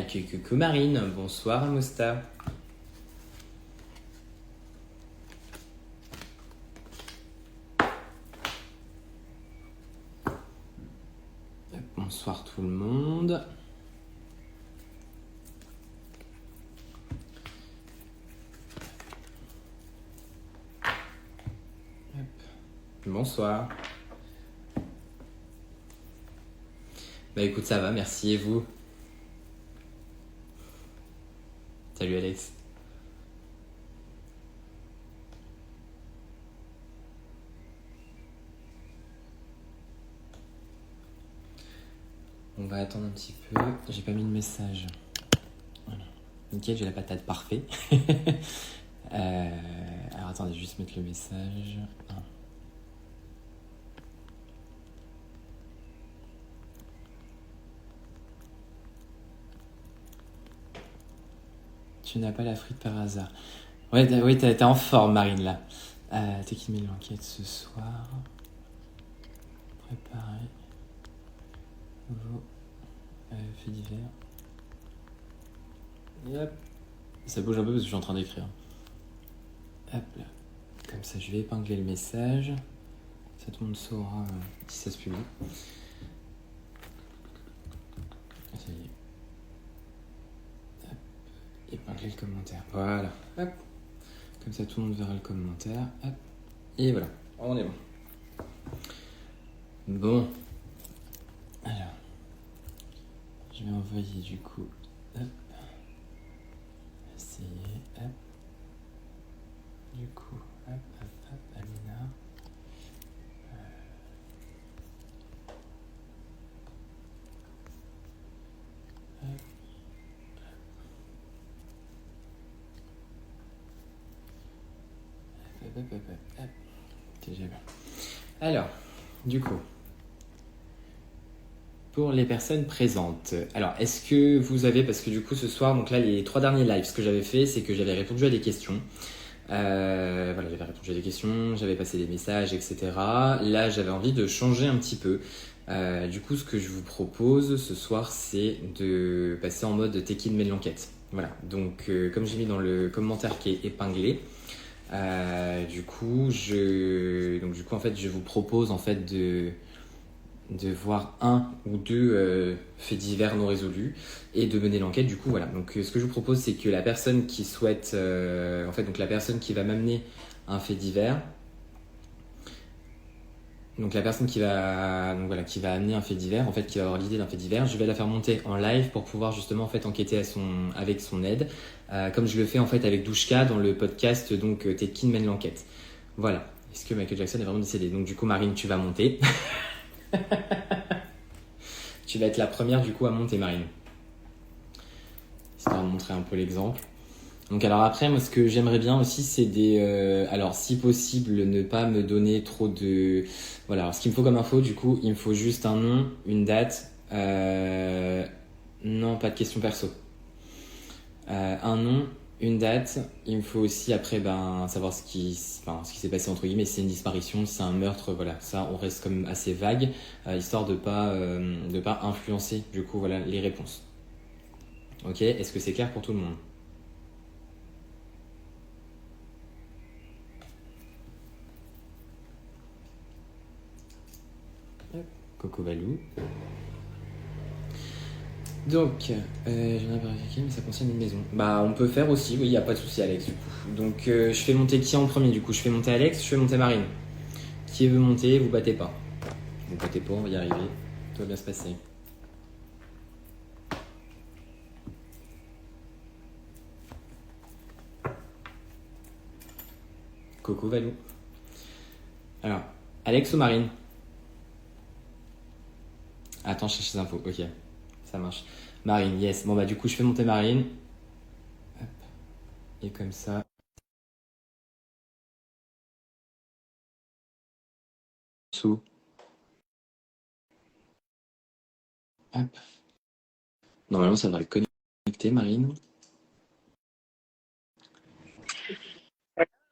Coucou Marine, bonsoir Amosta. Bonsoir tout le monde. Bonsoir. Bah écoute, ça va, merci, et vous? Salut Alex. On va attendre un petit peu. J'ai pas mis de message. Voilà. Nickel, j'ai la patate, parfait. Alors attendez, je vais juste mettre le message. Tu n'as pas la frite par hasard. Ouais, t'es en forme, Marine, là. T'es qui met l'enquête ce soir. Préparé. Nouveau. Fait divers. Et hop. Ça bouge un peu parce que je suis en train d'écrire. Hop là. Comme ça, je vais épingler le message. Ça, tout le monde saura si ça se publie. Ça y est. Hop. Épingler le commentaire. Voilà. Hop. Comme ça, tout le monde verra le commentaire. Hop. Et voilà. On est bon. Bon. Alors. Je vais envoyer du coup. Hop. Essayer. Hop. Du coup. Hop, hop, hop. Amina. Hop. Hop. Déjà bien. Alors, du coup, pour les personnes présentes, alors est-ce que vous avez, parce que du coup ce soir, donc là les 3 derniers lives, ce que j'avais fait, c'est que j'avais répondu à des questions. Voilà, j'avais répondu à des questions, j'avais passé des messages, etc. Là, j'avais envie de changer un petit peu. Du coup, ce que je vous propose ce soir, c'est de passer en mode Tekin mène l'enquête. Voilà, donc comme j'ai mis dans le commentaire qui est épinglé, du coup, en fait, je vous propose en fait de voir un ou deux faits divers non résolus et de mener l'enquête. Du coup, voilà. Donc, ce que je vous propose, c'est que la personne qui souhaite, en fait, donc la personne qui va m'amener un fait divers, donc la personne qui va amener un fait divers, en fait, qui va avoir l'idée d'un fait divers, je vais la faire monter en live pour pouvoir justement en fait enquêter avec son aide, comme je le fais en fait avec Douchka dans le podcast donc Tekin mène l'enquête. Voilà. Est-ce que Michael Jackson est vraiment décédé? Donc du coup, Marine, tu vas monter. Tu vas être la première du coup à monter, Marine. Histoire de montrer un peu l'exemple. Donc alors après, moi ce que j'aimerais bien aussi, c'est alors si possible, ne pas me donner trop de... Voilà, alors ce qu'il me faut comme info, du coup, il me faut juste un nom, une date. Non, pas de questions perso. Un nom, une date. Il me faut aussi après savoir ce qui s'est passé entre guillemets, si c'est une disparition, si c'est un meurtre, voilà. Ça, on reste comme assez vague, histoire de pas influencer du coup voilà les réponses. Ok, est-ce que c'est clair pour tout le monde? Coco Valou. Donc, j'en ai vérifié, mais ça concerne une maison. Bah, on peut faire aussi, oui, y a pas de souci, Alex, du coup. Donc, je fais monter qui en premier, du coup? Je fais monter Alex, je fais monter Marine. Qui veut monter, vous battez pas. Vous battez pas, on va y arriver. Tout va bien se passer. Coco Valou. Alors, Alex ou Marine? Attends, je cherche les infos. Ok, ça marche. Marine, yes. Bon, bah, du coup, je fais monter Marine. Hop. Et comme ça. Sous. Hop. Normalement, ça devrait le connecter, Marine.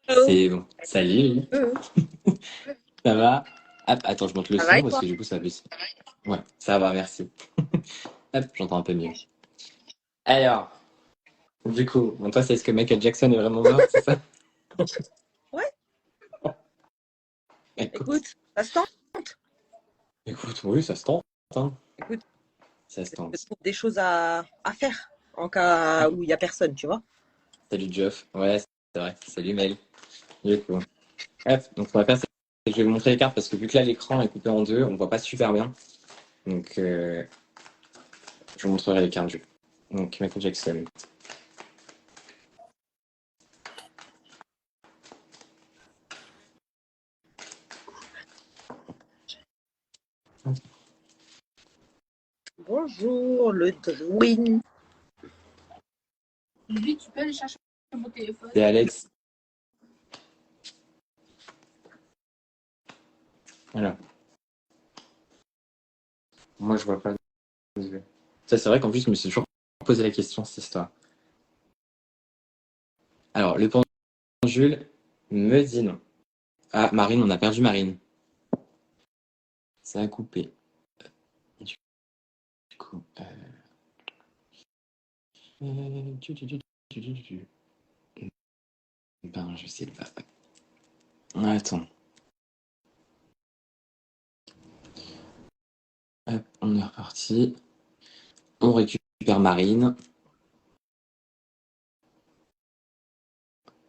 Hello. C'est bon. Salut. Ça va? Hop, attends, je monte le Ça va son et parce toi? que du coup, ça baisse. Ouais, ça va, merci. Hop, j'entends un peu mieux. Alors, du coup, bon, toi, c'est est-ce que Michael Jackson est vraiment mort, c'est ça? Ouais, Écoute, écoute, ça se tente. écoute, oui, ça se tente, hein. Écoute, Ça se je tente. trouve des choses à faire en cas où il n'y a personne, tu vois. Salut Geoff. Ouais, c'est vrai. Salut Mel. Du coup. Hop, donc ce qu'on va faire, c'est que je vais vous montrer les cartes parce que vu que là l'écran est coupé en deux, on voit pas super bien. Donc je vous montrerai les cartes du coup. Donc Michael Jackson. Bonjour, le Dwayne. Lui, tu peux aller chercher mon téléphone. C'est Alex. Voilà. Moi je vois pas. Ça c'est vrai qu'en plus je me suis toujours posé la question cette histoire. Alors le pendule me dit non. Ah Marine, on a perdu Marine. Ça a coupé. Du coup. Ben je sais pas. Attends. Hop, on est reparti. On récupère Marine.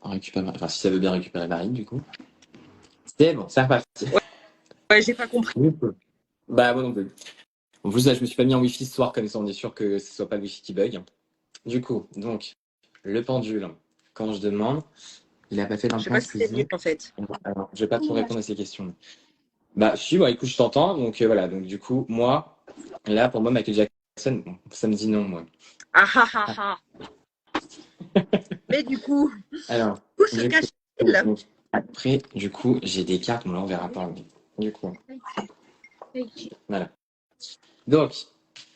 On récupère, enfin, si ça veut bien récupérer Marine, du coup. C'est bon, c'est reparti. Ouais, j'ai pas compris. Bah, moi non plus. En plus, là, je me suis pas mis en Wi-Fi ce soir, comme ça, on est sûr que ce soit pas le Wi-Fi qui bug. Du coup, donc, le pendule, quand je demande, il a pas fait Je sais pas d'impasse, si c'est mieux en fait. Alors, je vais pas trop répondre à ces questions. Bah, si, bah, écoute, je t'entends, donc voilà. Donc, du coup, moi, là, pour moi, Michael Jackson, bon, ça me dit non, moi. Ah ah ah ah. Mais du coup, Alors, où se du coup, cache-t-il? donc, après, du coup, j'ai des cartes, bon, là, on verra pas. Mais, du coup, voilà. Donc,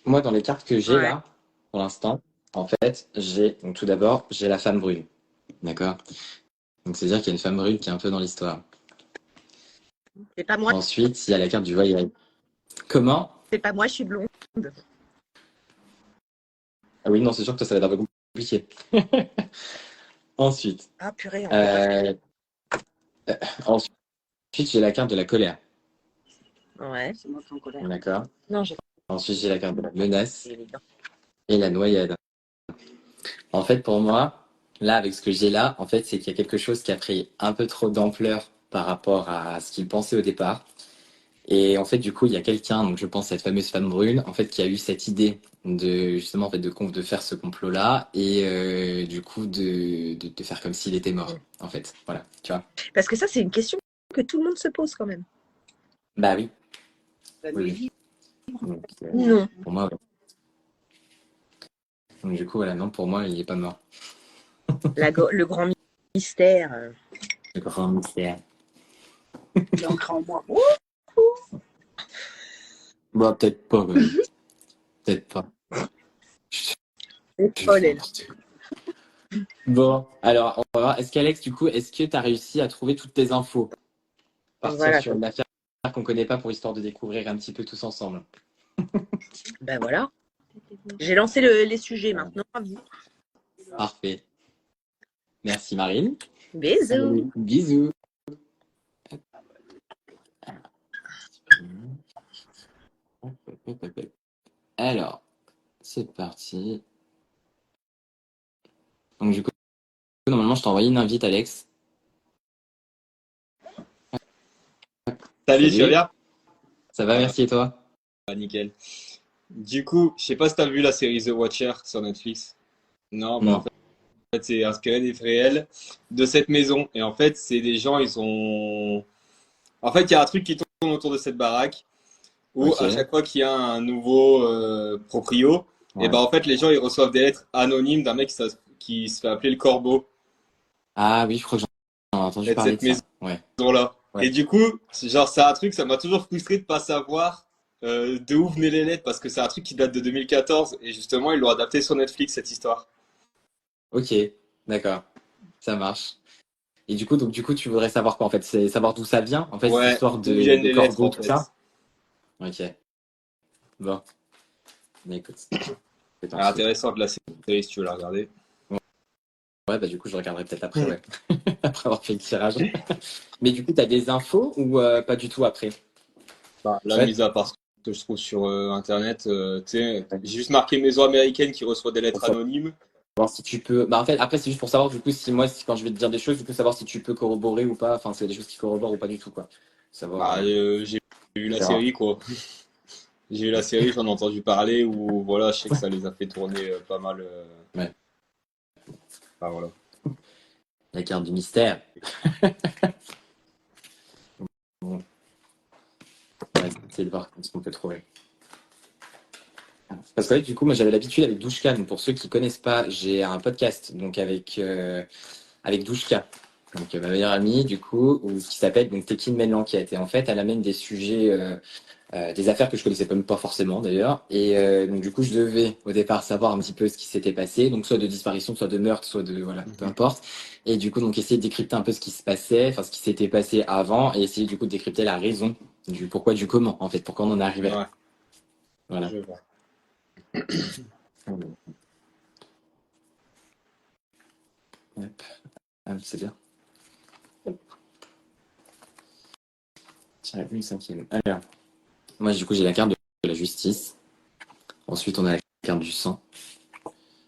moi, dans les cartes que j'ai Ouais. là, pour l'instant, en fait, j'ai, donc tout d'abord, j'ai la femme brune. D'accord? Donc, c'est-à-dire qu'il y a une femme brune qui est un peu dans l'histoire. C'est pas moi, Ensuite, il y a la carte du voyage. Comment? c'est pas moi, je suis blonde. Ah oui, non, c'est sûr que ça va être un peu compliqué. Ensuite, Ah purée, encore. euh, ensuite, j'ai la carte de la colère. Ouais, c'est moi qui suis en colère. D'accord? Non, j'ai Ensuite, j'ai la carte de la menace c'est évident. et la noyade. En fait, pour moi, là, avec ce que j'ai là, en fait, c'est qu'il y a quelque chose qui a pris un peu trop d'ampleur par rapport à ce qu'il pensait au départ. Et en fait, du coup, il y a quelqu'un, donc je pense cette fameuse femme brune, en fait, qui a eu cette idée de justement en fait de faire ce complot-là et du coup de faire comme s'il était mort. En fait, voilà, tu vois. Parce que ça, c'est une question que tout le monde se pose quand même. Bah oui. La Oui. Donc, Non. pour moi, ouais. Donc du coup, voilà, non, pour moi, il est pas mort. Le grand mystère. Le grand mystère. Il est ancré en moi. Bah peut-être pas, quand même. Peut-être pas. C'est folle, elle. Bon, alors, on va voir. Est-ce qu'Alex, du coup, est-ce que tu as réussi à trouver toutes tes infos? Partir Voilà. sur une affaire qu'on connaît pas pour histoire de découvrir un petit peu tous ensemble. Ben voilà. J'ai lancé les sujets maintenant. À vous. Parfait. Merci Marine. Bisous. Bisous. Alors, c'est parti. Donc du coup, normalement, je t'ai envoyé une invite, Alex. Salut, tu vas bien? Ça va, merci et toi? Ah, nickel. Du coup, je sais pas si t'as vu la série The Watcher sur Netflix. Non, bah en Non. fait, c'est inspiré des faits réels de cette maison. Et en fait, c'est des gens, ils sont. En fait, il y a un truc qui tourne autour de cette baraque où Ok. à chaque fois qu'il y a un nouveau proprio, et Ouais. ben en fait, les gens ils reçoivent des lettres anonymes d'un mec qui se fait appeler le Corbeau Ah oui, je crois que j'en ai entendu et de parler de cette ça. Ouais. maison-là. Ouais. Et du coup, genre, c'est un truc, ça m'a toujours frustré de pas savoir de où venaient les lettres parce que c'est un truc qui date de 2014 et justement, ils l'ont adapté sur Netflix cette histoire. Ok, d'accord. Ça marche. Et du coup, tu voudrais savoir quoi en fait? C'est savoir d'où ça vient, en fait, cette Ouais, histoire d'où viennent de les lettres corbeau, en tout fait. ça? Ok. Bon, mais écoute. C'est un Ah, truc. intéressante la série si tu veux la regarder. Ouais, bah du coup, je regarderai peut-être après, ouais. Après avoir fait le tirage. Mais du coup, t'as des infos ou pas du tout après? Bah, la Ouais. mise à part ce que je trouve sur Internet, tu sais, j'ai juste marqué maison américaine qui reçoit des lettres Pour anonymes. savoir si tu peux. Bah en fait, après, c'est juste pour savoir du coup si moi, quand je vais te dire des choses, du coup, savoir si tu peux corroborer ou pas. Enfin, c'est des choses qui corroborent ou pas du tout, quoi. Savoir. Bah, j'ai vu la Etc. série, quoi. J'ai vu la série, j'en ai entendu parler, ou voilà, je sais que ça les a fait tourner pas mal. Ouais. Enfin, voilà. La carte du mystère. Bon, on va essayer de voir ce qu'on peut trouver. Parce que ouais, du coup, moi, j'avais l'habitude avec Douchka. Donc, pour ceux qui connaissent pas, j'ai un podcast donc avec Douchka. Donc, ma meilleure amie, du coup, qui s'appelle donc Tekin mène l'enquête. Et en fait, elle amène des sujets. Des affaires que je connaissais même pas forcément d'ailleurs. Et donc du coup, je devais au départ savoir un petit peu ce qui s'était passé, donc soit de disparition, soit de meurtre, soit de voilà, peu Mhm. importe. Et du coup, donc essayer de décrypter un peu ce qui se passait, enfin ce qui s'était passé avant, et essayer du coup de décrypter la raison du pourquoi, du comment, en fait, pourquoi on en est arrivé là. Ouais, Voilà. je vois. Hop. Ah, c'est bien. Tiens, une cinquième. Alors, moi du coup j'ai la carte de la justice. Ensuite, on a la carte du sang.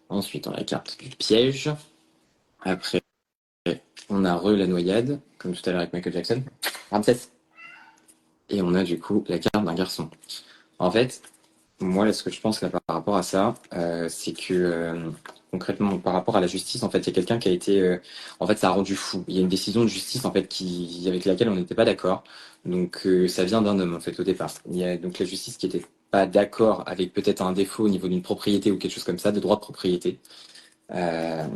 Ensuite, on a la carte du piège. Après, on a la noyade, comme tout à l'heure avec Michael Jackson. Ramsès. Et on a du coup la carte d'un garçon. En fait, moi, là, ce que je pense là, par rapport à ça, c'est que concrètement, par rapport à la justice, en fait, il y a quelqu'un qui a été, en fait, ça a rendu fou. Il y a une décision de justice, en fait, avec laquelle on n'était pas d'accord. Donc, ça vient d'un homme, en fait, au départ. Il y a donc la justice qui était pas d'accord avec peut-être un défaut au niveau d'une propriété ou quelque chose comme ça, de droit de propriété. Euh,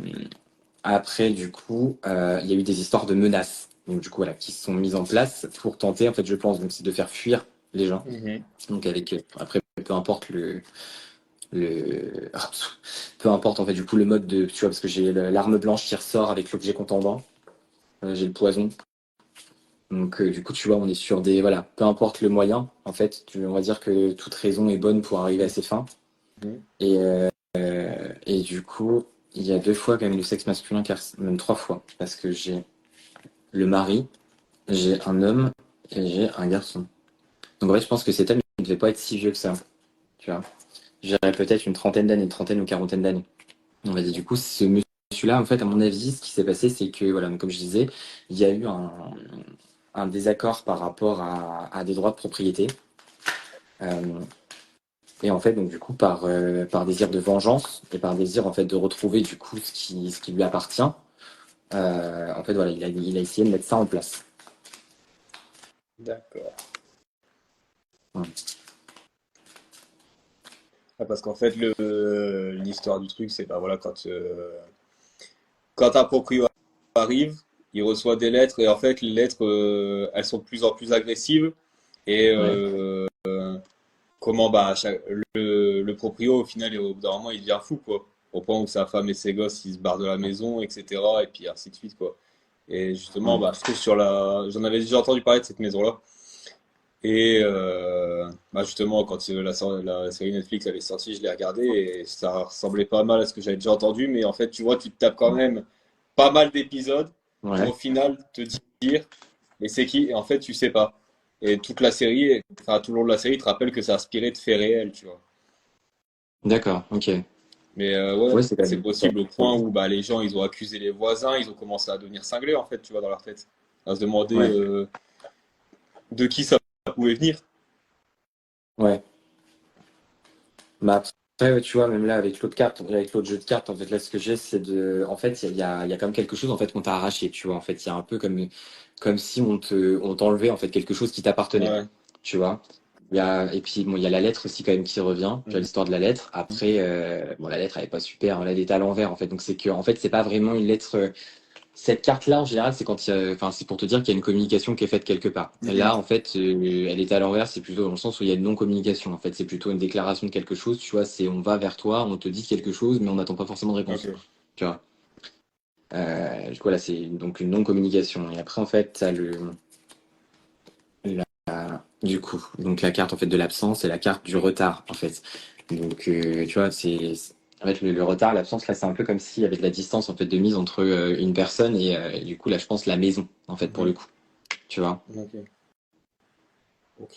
Après, du coup, il y a eu des histoires de menaces, donc du coup, voilà, qui se sont mises en place pour tenter, en fait, je pense, donc c'est de faire fuir les gens. Mhm. Donc avec, après, peu importe le, peu importe en fait du coup le mode de, tu vois, parce que j'ai l'arme blanche qui ressort avec l'objet contendant, j'ai le poison. Donc du coup, tu vois, on est sur des, voilà, peu importe le moyen, en fait, on va dire que toute raison est bonne pour arriver à ses fins. Mhm. Et et du coup, il y a 2 fois quand même le sexe masculin, même 3 fois, parce que j'ai le mari, j'ai un homme et j'ai un garçon. Donc en fait, je pense que cet homme, il ne devait pas être si vieux que ça, tu vois. J'aurais peut-être une trentaine d'années, une trentaine ou quarantaine d'années. On va dire, du coup, ce monsieur-là, en fait, à mon avis, ce qui s'est passé, c'est que, voilà, donc, comme je disais, il y a eu un désaccord par rapport à des droits de propriété. Euh, et en fait, donc, du coup, par désir de vengeance et par désir, en fait, de retrouver, du coup, ce qui lui appartient, en fait, voilà, il a essayé de mettre ça en place. D'accord. Ouais. Ah, parce qu'en fait, l'histoire du truc, c'est bah, voilà, quand un proprio arrive, il reçoit des lettres et en fait, les lettres, elles sont de plus en plus agressives. Et Ouais. comment bah, le proprio, au final, au bout d'un moment, il devient fou, quoi. Au point où sa femme et ses gosses, ils se barrent de la maison, etc. Et puis ainsi de suite, quoi. Et justement, Ouais. bah, je trouve j'en avais déjà entendu parler de cette maison-là. Et bah justement, quand la série Netflix avait sorti, je l'ai regardé et ça ressemblait pas mal à ce que j'avais déjà entendu. Mais en fait, tu vois, tu te tapes quand même pas mal d'épisodes pour Ouais. au final te dire, mais c'est qui? Et en fait, tu sais pas. Et toute la série, enfin tout le long de la série, il te rappelle que c'est inspiré de faits réels, tu vois. D'accord, ok. Mais ouais, Ouais, c'est quand c'est même. possible au point où bah, les gens, ils ont accusé les voisins, ils ont commencé à devenir cinglés, en fait, tu vois, dans leur tête. À se demander Ouais. de qui ça pouvait venir. Ouais. Bah après, ouais, tu vois, même là, avec l'autre carte, avec l'autre jeu de cartes, en fait, là, ce que j'ai, c'est de. En fait, il y a quand même quelque chose, en fait, qu'on t'a arraché, tu vois. En fait, il y a un peu comme si on t'enlevait, en fait, quelque chose qui t'appartenait, Ouais. tu vois. Et puis, bon, il y a la lettre aussi, quand même, qui revient. Tu vois, Mhm. l'histoire de la lettre. Après, bon, la lettre, elle est pas super, elle est à l'envers, en fait. Donc, c'est que, en fait, c'est pas vraiment une lettre. Cette carte-là, en général, c'est quand enfin, c'est pour te dire qu'il y a une communication qui est faite quelque part. Mhm. Là, en fait, elle est à l'envers, c'est plutôt dans le sens où il y a une non-communication. En fait, c'est plutôt une déclaration de quelque chose. Tu vois, c'est on va vers toi, on te dit quelque chose, mais on n'attend pas forcément de réponse. Ok. Tu vois. Du coup, là, c'est donc une non-communication. Et après, en fait, t'as du coup, donc la carte en fait de l'absence et la carte du retard, en fait. Donc, tu vois, en fait, le retard, l'absence, là, c'est un peu comme s'il y avait de la distance, en fait, de mise entre une personne et du coup, là, je pense la maison, en fait, pour le Mhm. coup. Tu vois? Ok, ok,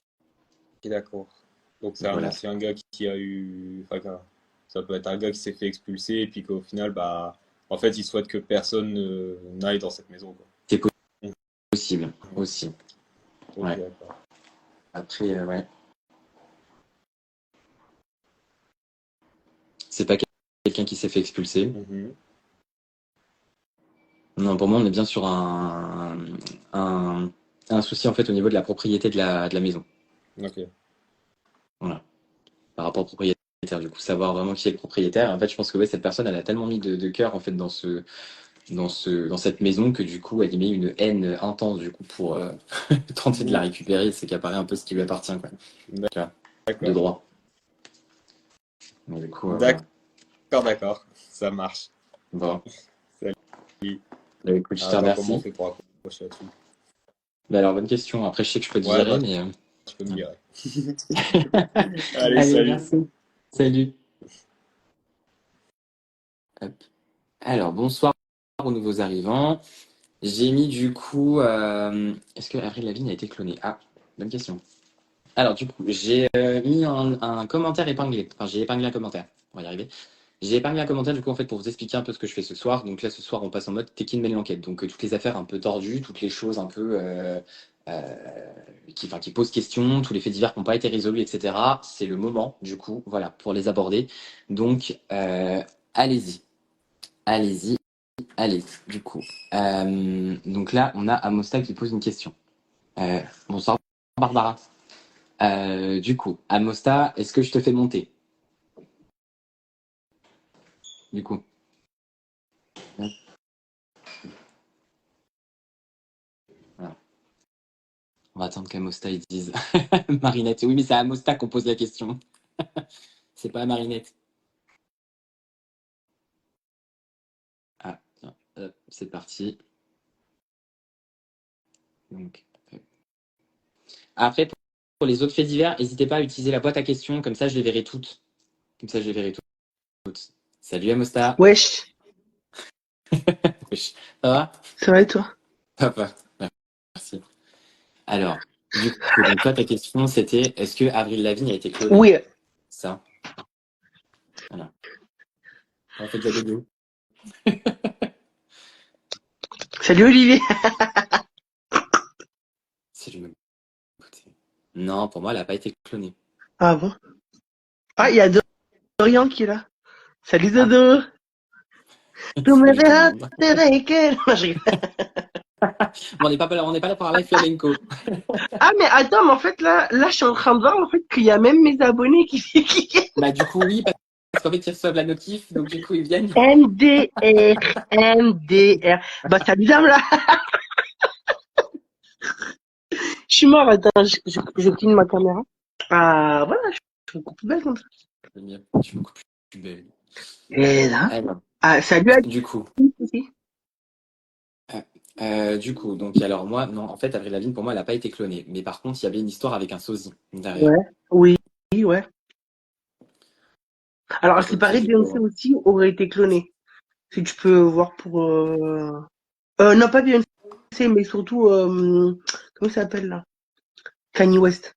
d'accord. Donc Voilà. c'est un gars qui a eu, enfin, ça peut être un gars qui s'est fait expulser et puis qu'au final, bah, en fait, il souhaite que personne n'aille dans cette maison, quoi. C'est Mhm. possible, aussi. Ok, Ouais. d'accord. Après, ouais. C'est pas quelqu'un qui s'est fait expulser. Mhm. Non, pour moi, on est bien sur un, un souci, en fait, au niveau de la propriété de la maison. Ok. Voilà. Par rapport au propriétaire. Du coup, savoir vraiment qui est le propriétaire. En fait, je pense que ouais, cette personne, elle a tellement mis de cœur en fait dans cette maison que du coup, elle y met une haine intense du coup pour tenter de la Mhm. récupérer et s'accaparer un peu ce qui lui appartient, quoi. Tu vois, de D'accord. droit. Mais du coup, voilà. D'accord, d'accord. Ça marche. Bon, Salut. bah, écoute, je te Attends, comment on remercie. fait pour accrocher là-dessus? Bah, alors, bonne question. Après, je sais que je peux te Ouais, virer, bah, mais. tu peux me virer. Allez, Allez, salut. merci. Salut. Hop. Alors, bonsoir aux nouveaux arrivants. J'ai mis du coup. Est-ce que Avril Lavigne a été clonée? Ah, bonne question. Alors, du coup, j'ai mis un commentaire épinglé. Enfin, j'ai épinglé un commentaire. On va y arriver. J'ai épinglé un commentaire, du coup, en fait, pour vous expliquer un peu ce que je fais ce soir. Donc là, ce soir, on passe en mode Tekin mène l'enquête. Donc, toutes les affaires un peu tordues, toutes les choses un peu qui posent question, tous les faits divers qui n'ont pas été résolus, etc. C'est le moment, du coup, voilà, pour les aborder. Donc, allez-y. Allez-y. Allez, du coup. Donc là, on a Amosta qui pose une question. Bonsoir, Barbara. Du coup, Amosta, est-ce que je te fais monter? Du coup, voilà. On va attendre qu'Amosta ils dise Marinette. Oui, mais c'est à Amosta qu'on pose la question. C'est pas à Marinette. Ah, tiens, hop, c'est parti. Donc, après, pour les autres faits divers, n'hésitez pas à utiliser la boîte à questions, comme ça je les verrai toutes. Comme ça je les verrai toutes. Salut Amosta. Wesh, Wesh. Ça va? ça va et toi? Papa. Merci. Alors, du coup, donc toi, ta question, c'était est-ce que Avril Lavigne a été clonée? Oui. Ça, voilà. On fait déjà deux. Salut Olivier. Si je me écoutez. Non, pour moi, elle n'a pas été clonée. Ah bon? Ah, il y a Dorian qui est là. Salut Ah, Dodo. Tu me salut tout le verras monde. avec elle. Non, je rigole. Bon, on n'est pas là pour parler flamenco. Ah, mais attends, mais en fait, là, je suis en train de voir en fait qu'il y a même mes abonnés qui... Bah, du coup, oui, parce qu'en fait, ils reçoivent la notif, donc du coup, ils viennent. MDR, MDR. Bah, salut dame là. Je suis mort, attends, je cligne ma caméra. Ah, voilà, je suis beaucoup plus belle comme ça. Je suis beaucoup plus belle. Et là. Alors, Ah, salut à du coup, tous aussi. donc, alors moi, non, en fait, Avril Lavigne, pour moi, elle n'a pas été clonée. Mais par contre, il y avait une histoire avec un sosie derrière. Ouais, oui, ouais. Alors, à ce qui Donc, paraît, du coup, Beyoncé aussi aurait été clonée. Si tu peux voir pour... non, pas Beyoncé, mais surtout... comment ça s'appelle là? Kanye West.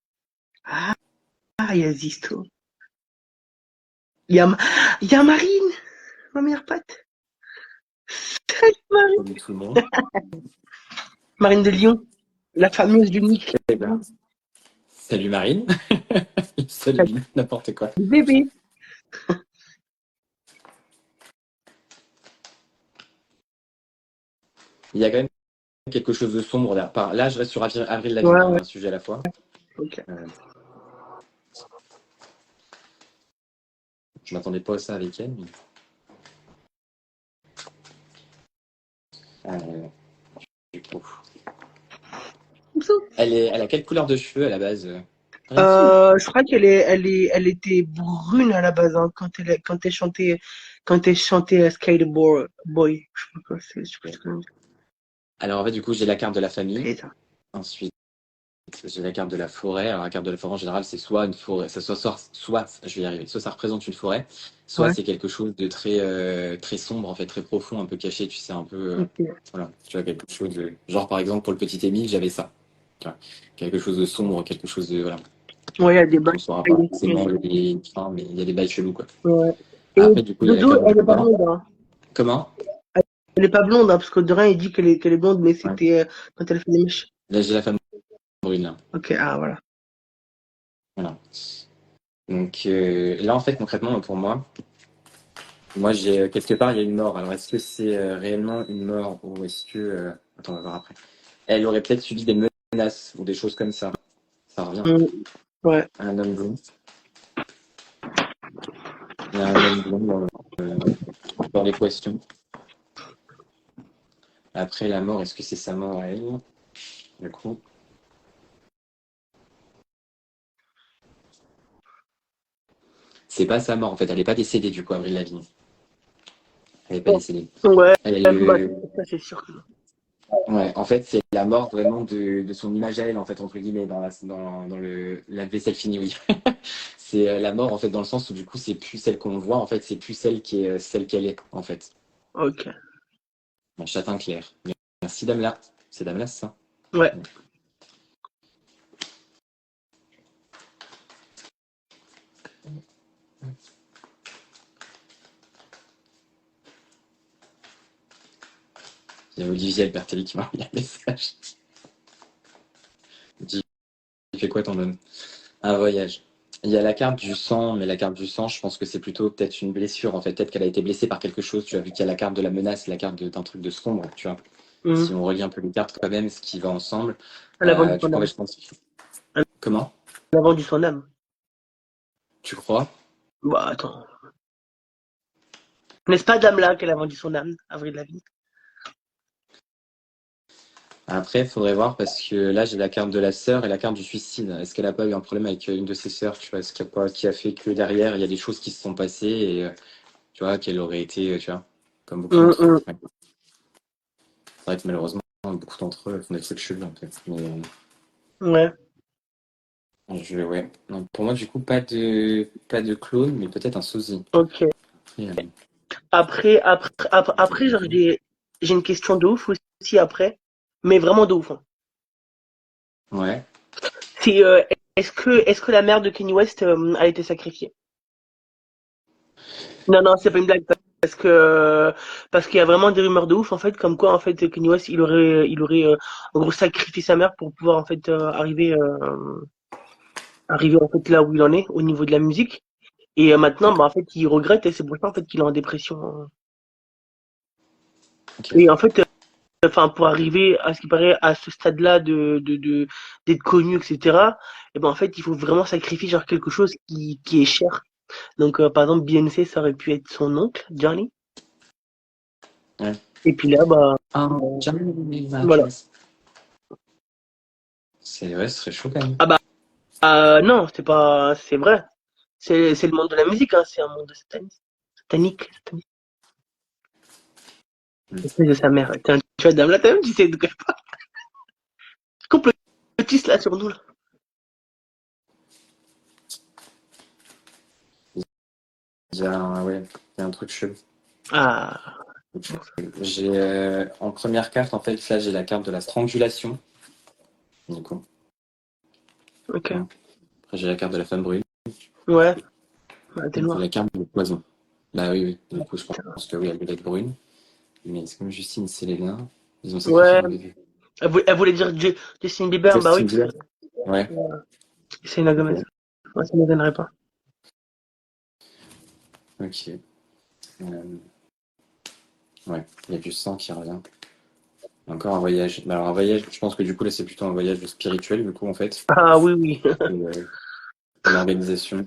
Ah, il y a Zisto. Il y a, il y a Marine, ma meilleure pote. Salut, Marine. salut tout le monde. Marine de Lyon, la fameuse l'unique. Eh ben, salut Marine. Salut, n'importe quoi. Bébé. Il y a quand même quelque chose de sombre là. Là, je reste sur Avril Lavigne, Ouais, hein, ouais, un sujet à la fois. ok. Euh, je m'attendais pas à ça avec elle. Mais... Euh, du coup. Elle a quelle couleur de cheveux à la base? Rien dessus. Je crois elle était brune à la base, hein, quand elle chantait Skateboard Boy. Je sais pas quoi, je sais pas comment Alors en fait, du coup, j'ai la carte de la famille. c'est ça. Ensuite, j'ai la carte de la forêt. Alors la carte de la forêt en général, c'est soit une forêt, soit, je vais y arriver, soit ça représente une forêt, soit Ouais. c'est quelque chose de très sombre, en fait, très profond, un peu caché, tu sais, un peu, Ok. voilà, tu vois, quelque chose de, genre par exemple pour le petit Émile, j'avais ça, tu vois, quelque chose de sombre, quelque chose de, voilà, Ouais, il y a des qu'on bails. saura pas forcément, enfin, mais il y a des bails chelous, quoi. Ouais. Et Après, du coup, il y a la Dodo, carte du elle est pas vent. blonde, hein. Comment? Elle est pas blonde, hein, parce que Dorin, il dit qu'elle est blonde, mais Ouais. c'était quand elle fait des mèches. Là, j'ai la femme brune, là. Ok, ah, voilà. Voilà. Donc là, en fait, concrètement, pour moi, j'ai quelque part, il y a une mort. Alors, est-ce que c'est réellement une mort ou est-ce que. Attends, on va voir après. Elle aurait peut-être subi des menaces ou des choses comme ça. Ça revient. Mm, ouais. Un homme blond. Il y a un homme blond dans l'équation. Après, la mort, est-ce que c'est sa mort à elle? Du coup. C'est pas sa mort, en fait. Elle n'est pas décédée, du coup, Avril Lavigne. Elle n'est pas décédée. Ouais, Elle a bah, eu. ça, c'est sûr. Ouais, en fait, c'est la mort vraiment de son image à elle, en fait, entre guillemets, dans la vaisselle finie, oui. C'est la mort, en fait, dans le sens où, du coup, c'est plus celle qu'on voit, en fait, c'est plus celle qui est celle qu'elle est, en fait. Ok. Un châtain clair. Merci, Dame-là. C'est Dame-là, c'est ça? Ouais. Il y a Olivier Albertelli qui m'a envoyé un message. Il dit, il fait quoi ton homme? Un voyage. Il y a la carte du sang, mais la carte du sang, je pense que c'est plutôt peut-être une blessure, en fait. Peut-être qu'elle a été blessée par quelque chose, tu as vu qu'il y a la carte de la menace, la carte d'un truc de sombre, tu vois. Mm. Si on relie un peu les cartes quand même, ce qui va ensemble, Elle a vendu du son coup, ouais, âme. je pense. Elle Comment? a vendu son âme. Tu crois? Bah, attends. N'est-ce pas Dame là qu'elle a vendu son âme, Avril Lavigne? Après, il faudrait voir parce que là, j'ai la carte de la sœur et la carte du suicide. Est-ce qu'elle n'a pas eu un problème avec une de ses sœurs, tu vois? Est-ce qu'il y a pas, qui a fait que derrière, il y a des choses qui se sont passées et tu vois, qu'elle aurait été, tu vois, comme beaucoup Mm, d'entre eux. mm. Ouais. C'est vrai que malheureusement, beaucoup d'entre eux font des trucs chelous un peu. Mais Ouais. ouais. Donc, pour moi, du coup, pas de clone, mais peut-être un sosie. Ok. Et, Après, genre, j'ai une question de ouf aussi après, mais vraiment de ouf, hein. ouais. C'est est-ce que la mère de Kanye West a été sacrifiée? Non, non, c'est pas une blague parce qu'il y a vraiment des rumeurs de ouf en fait, comme quoi en fait Kanye West il aurait en gros sacrifié sa mère pour pouvoir en fait arriver en fait là où il en est au niveau de la musique. Et maintenant, bah en fait, il regrette et c'est pour ça en fait qu'il est en dépression. Ok. Et en fait, enfin pour arriver à ce qui paraît à ce stade-là d'être connu, etc. Et ben en fait, il faut vraiment sacrifier genre quelque chose qui est cher. Donc par exemple, Beyoncé, ça aurait pu être son oncle, Johnny. Ouais. Et puis là, bah Johnny voilà. Mathis. C'est vrai, ce serait chaud quand même. Ah bah non, c'est vrai. C'est le monde de la musique, hein. C'est un monde satanique. Mm. Espèce de sa mère. Tiens, tu vois, dame là, t'as même, tu sais de quoi je parle. Complotiste là sur nous là. Ouais, il y a un truc chelou. Ah, J'ai en première carte, en fait, là, j'ai la carte de la strangulation. Du coup. ok. Hein. Après, j'ai la carte de la femme brune. Ouais, bah, t'es J'ai noir. la carte de poison. Bah oui, oui. Du coup, je pense que oui, elle doit être brune. Mais c'est comme Justine Célena. Ils ont sacrifié Ouais, mon bébé. elle voulait dire Justin Bieber, bah oui, Justin parce que Bieber. Ouais. c'est une Gomez. Ok. Ouais, ça ne m'étonnerait pas. Ok. Ouais. Il y a du sang qui revient. Encore un voyage. Bah, alors, un voyage, je pense que du coup, là, c'est plutôt un voyage spirituel, du coup, en fait. Ah oui, oui. L'organisation.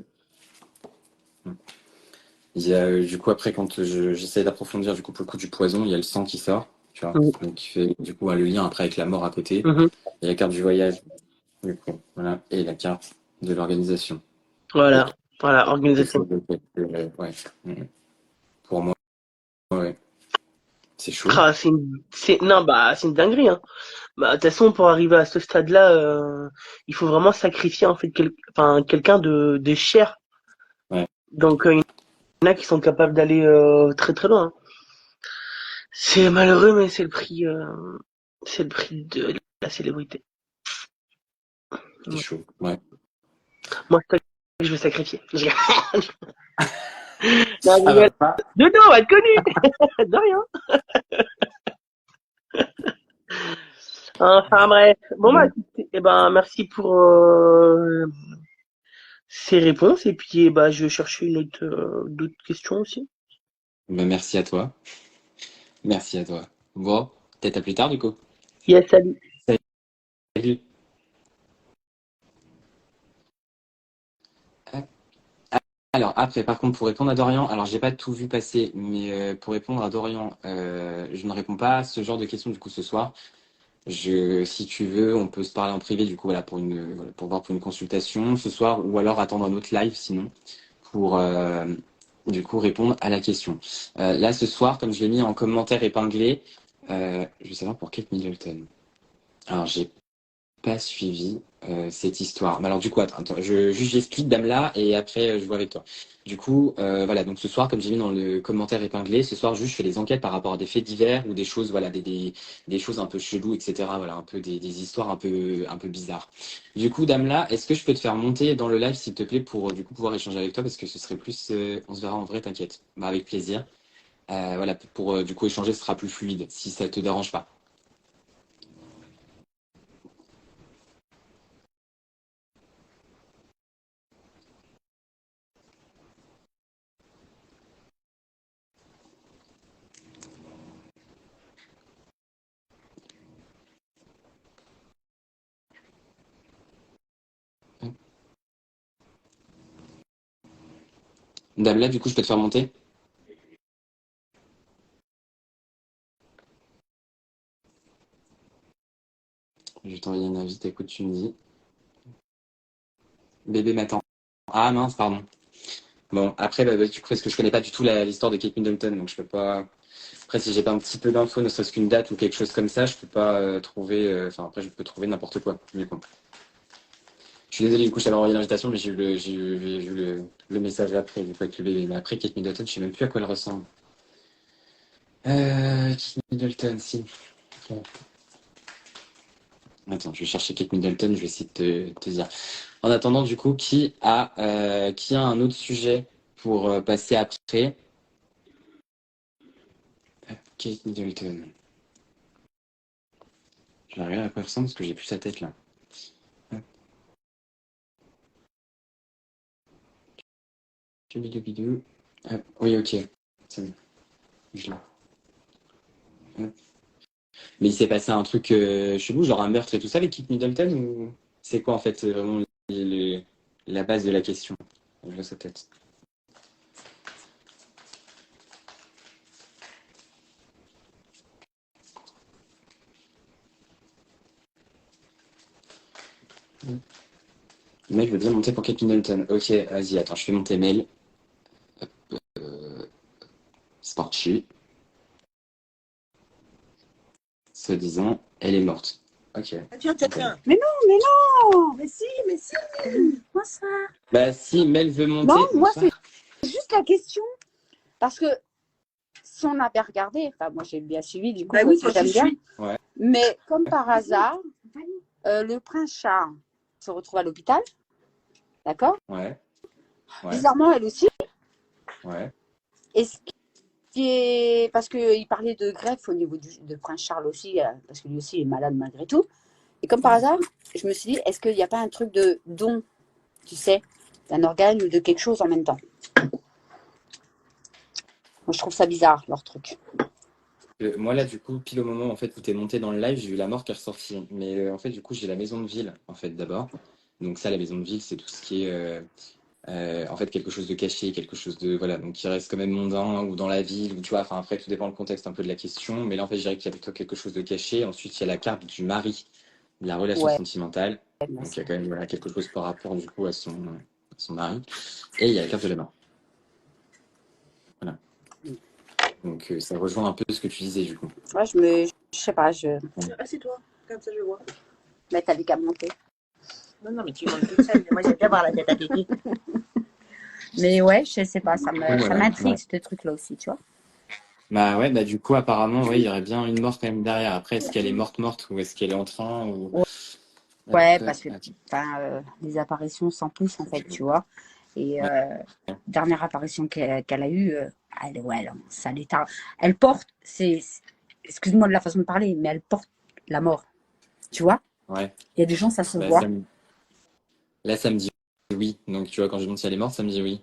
Il y a, du coup, après, quand j'essaie d'approfondir, du coup, pour le coup du poison, il y a le sang qui sort, tu vois. Mhm. Donc, qui fait, du coup, le lien après avec la mort à côté. Mhm. Il y a la carte du voyage, du coup, voilà. Et la carte de l'organisation. Voilà, voilà, Quelque organisation. chose de, ouais. Mhm. Pour moi, ouais. C'est chaud. Ah, non, bah, c'est une dinguerie, hein. Bah, de toute façon, pour arriver à ce stade-là, il faut vraiment sacrifier en fait quelqu'un de cher. Ouais. Donc, il y en a qui sont capables d'aller très très loin, hein. C'est malheureux, mais c'est le prix de la célébrité. C'est chaud. Ouais. Moi, c'est ça que je vais sacrifier. Non, je Ah bah rigole. pas. Dodo, on va être connu. De rien. Enfin bref. Bon bah, Ouais. écoutez, eh ben, merci pour ces réponses. Et puis, eh ben, je vais chercher d'autres questions aussi. Bah, merci à toi. Merci à toi. Bon, peut-être à plus tard du coup. Yes, salut. Salut. Alors après, par contre, pour répondre à Dorian, alors j'ai pas tout vu passer, mais pour répondre à Dorian, je ne réponds pas à ce genre de questions du coup ce soir. Si tu veux, on peut se parler en privé du coup voilà pour voir pour une consultation ce soir, ou alors attendre un autre live sinon pour du coup répondre à la question. Là ce soir, comme je l'ai mis en commentaire épinglé, je veux savoir pour Kate Middleton. Alors j'ai pas suivi cette histoire. Mais alors du coup, attends, juste j'explique Damla et après je vois avec toi. Du coup, voilà, donc ce soir, comme j'ai mis dans le commentaire épinglé, ce soir juste je fais des enquêtes par rapport à des faits divers ou des choses, voilà, des choses un peu cheloues, etc. Voilà, un peu des histoires un peu bizarres. Du coup, Damla, est-ce que je peux te faire monter dans le live s'il te plaît pour du coup pouvoir échanger avec toi parce que ce serait plus, on se verra en vrai, t'inquiète. Bah avec plaisir. Voilà, pour du coup échanger, ce sera plus fluide si ça te dérange pas. Damla, du coup, je peux te faire monter? Je vais t'envoyer une invite, écoute, tu me dis. Bébé m'attend. Ah mince, pardon. Bon, après, du coup, parce que je connais pas du tout l'histoire de Kate Middleton, donc je peux pas. Après, si j'ai pas un petit peu d'infos, ne serait-ce qu'une date ou quelque chose comme ça, je peux pas trouver. Enfin, après, je peux trouver n'importe quoi. Du coup. Je suis désolé, du coup, je t'avais envoyé l'invitation, mais j'ai vu le message après, du coup, avec le bébé. Mais après, Kate Middleton, je sais même plus à quoi elle ressemble. Kate Middleton, si. Ok. Attends, je vais chercher Kate Middleton, je vais essayer de te dire. En attendant, du coup, qui a un autre sujet pour passer après? Kate Middleton. Je vais regarder à quoi elle ressemble parce que j'ai plus sa tête là. Hop, bidou. Hop, oui, ok. C'est bon. Je l'ai. Hop. Mais il s'est passé un truc chelou, genre un meurtre et tout ça avec Kate Middleton ou c'est quoi en fait vraiment la base de la question? Je vois sa tête. Mail veut bien monter pour Kate Middleton. Ok, vas-y, attends, je fais monter mail. Euh, Sporty. Soi-disant, elle est morte. Ok. Ah, tiens, tiens, tiens. Mais non. Mais si. Bonsoir. Bah si Mel veut monter. Non, moi, Bonsoir. c'est juste la question. Parce que si on avait regardé, enfin, moi, j'ai bien suivi, du coup, Bah oui, parce que toi, tu j'aime bien. suis. Ouais. Mais comme par hasard, le prince Charles se retrouve à l'hôpital. D'accord. Ouais. Ouais. Bizarrement, elle aussi. Ouais. Et ce qui est. Parce qu'il parlait de greffe au niveau de prince Charles aussi, parce que lui aussi est malade malgré tout. Et comme par hasard, je me suis dit, est-ce qu'il n'y a pas un truc de don, tu sais, d'un organe ou de quelque chose en même temps? Moi, je trouve ça bizarre, leur truc. Moi là du coup pile au moment en fait où t'es monté dans le live j'ai eu la mort qui est ressortie mais en fait du coup j'ai la maison de ville en fait d'abord donc ça la maison de ville c'est tout ce qui est en fait quelque chose de caché quelque chose de voilà donc qui reste quand même mondain ou dans la ville ou tu vois enfin après tout dépend le contexte un peu de la question mais là en fait je dirais qu'il y a plutôt quelque chose de caché ensuite il y a la carte du mari de la relation Ouais. sentimentale donc il y a quand même voilà, quelque chose par rapport du coup à son mari et il y a la carte de la mort voilà donc ça rejoint un peu ce que tu disais du coup Ouais, je sais pas, Assieds-toi. Comme ça, je vois. Mais t'avais qu'à monter. Non, mais tu montes toute seule. Moi, j'aime bien voir la tête à Kiki. Mais ouais, je sais pas, ça Voilà, m'intrigue ouais. ce truc-là aussi, tu vois. Bah ouais, bah du coup, apparemment, ouais, il y aurait bien une mort quand même derrière. Après, est-ce qu'elle est morte ou est-ce qu'elle est en train ou... Ouais, Attends, parce que attends. les apparitions s'en poussent en fait, tu vois. Et Ouais. dernière apparition qu'elle a eue, ouais, ça l'état. Elle porte, excuse-moi de la façon de parler, mais elle porte la mort, tu vois. Ouais. Il y a des gens, ça se Bah, voit. là, ça me dit oui. Donc, tu vois, quand je demande si elle est morte, ça me dit oui.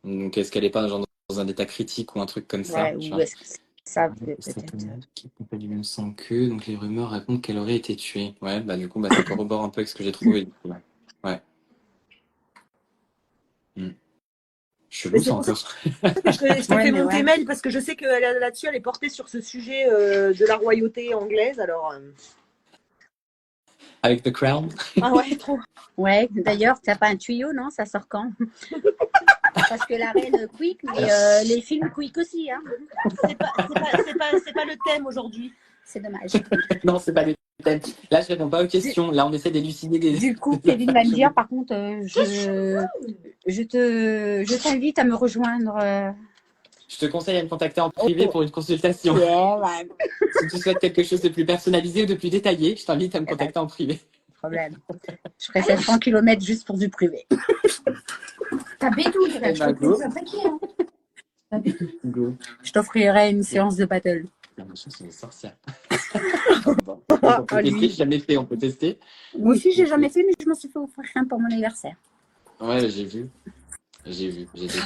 Donc, est-ce qu'elle est pas genre dans un état critique ou un truc comme ça, Ouais, tu ou vois? est-ce que ça C'est peut-être. qui n'a pas du même sang qu'eux, donc les rumeurs racontent qu'elle aurait été tuée. Ouais, bah du coup, bah, ça corrobore un peu avec ce que j'ai trouvé. Du coup, ouais. Ouais. Hmm. Mais Chelou, c'est ça pour ça encore. que je t'ai Ouais, fait mais monter ouais. mail parce que je sais que là-dessus, elle est portée sur ce sujet de la royauté anglaise. Alors, Avec The Crown. ah ouais, trop. Ouais, d'ailleurs, t'as pas un tuyau, non? Ça sort quand? Parce que la reine quick, mais Alors, les films quick aussi, hein. C'est pas le thème aujourd'hui. C'est dommage. non, c'est pas le thème. Là, je réponds pas aux questions. Là, on essaie d'élucider Du coup, des Kevin va me dire, informations. par contre, je t'invite à me rejoindre. Je te conseille à me contacter en privé pour une consultation. Yeah, ouais, Si tu souhaites quelque chose de plus personnalisé ou de plus détaillé, je t'invite à me contacter en privé. problème. Je ferai 700 km juste pour du privé. T'habites où? Eh Je ben, peux go. te attaquer, hein. T'habites où? Go. Je t'offrirai une séance de battle. La machin, c'est une sorcière. Bon. Donc, on peut Ah, tester, lui. j'ai jamais fait, on peut tester. Moi aussi, j'ai jamais fait, mais je m'en suis fait offrir un pour mon anniversaire. Ouais, j'ai vu. J'ai vu. J'étais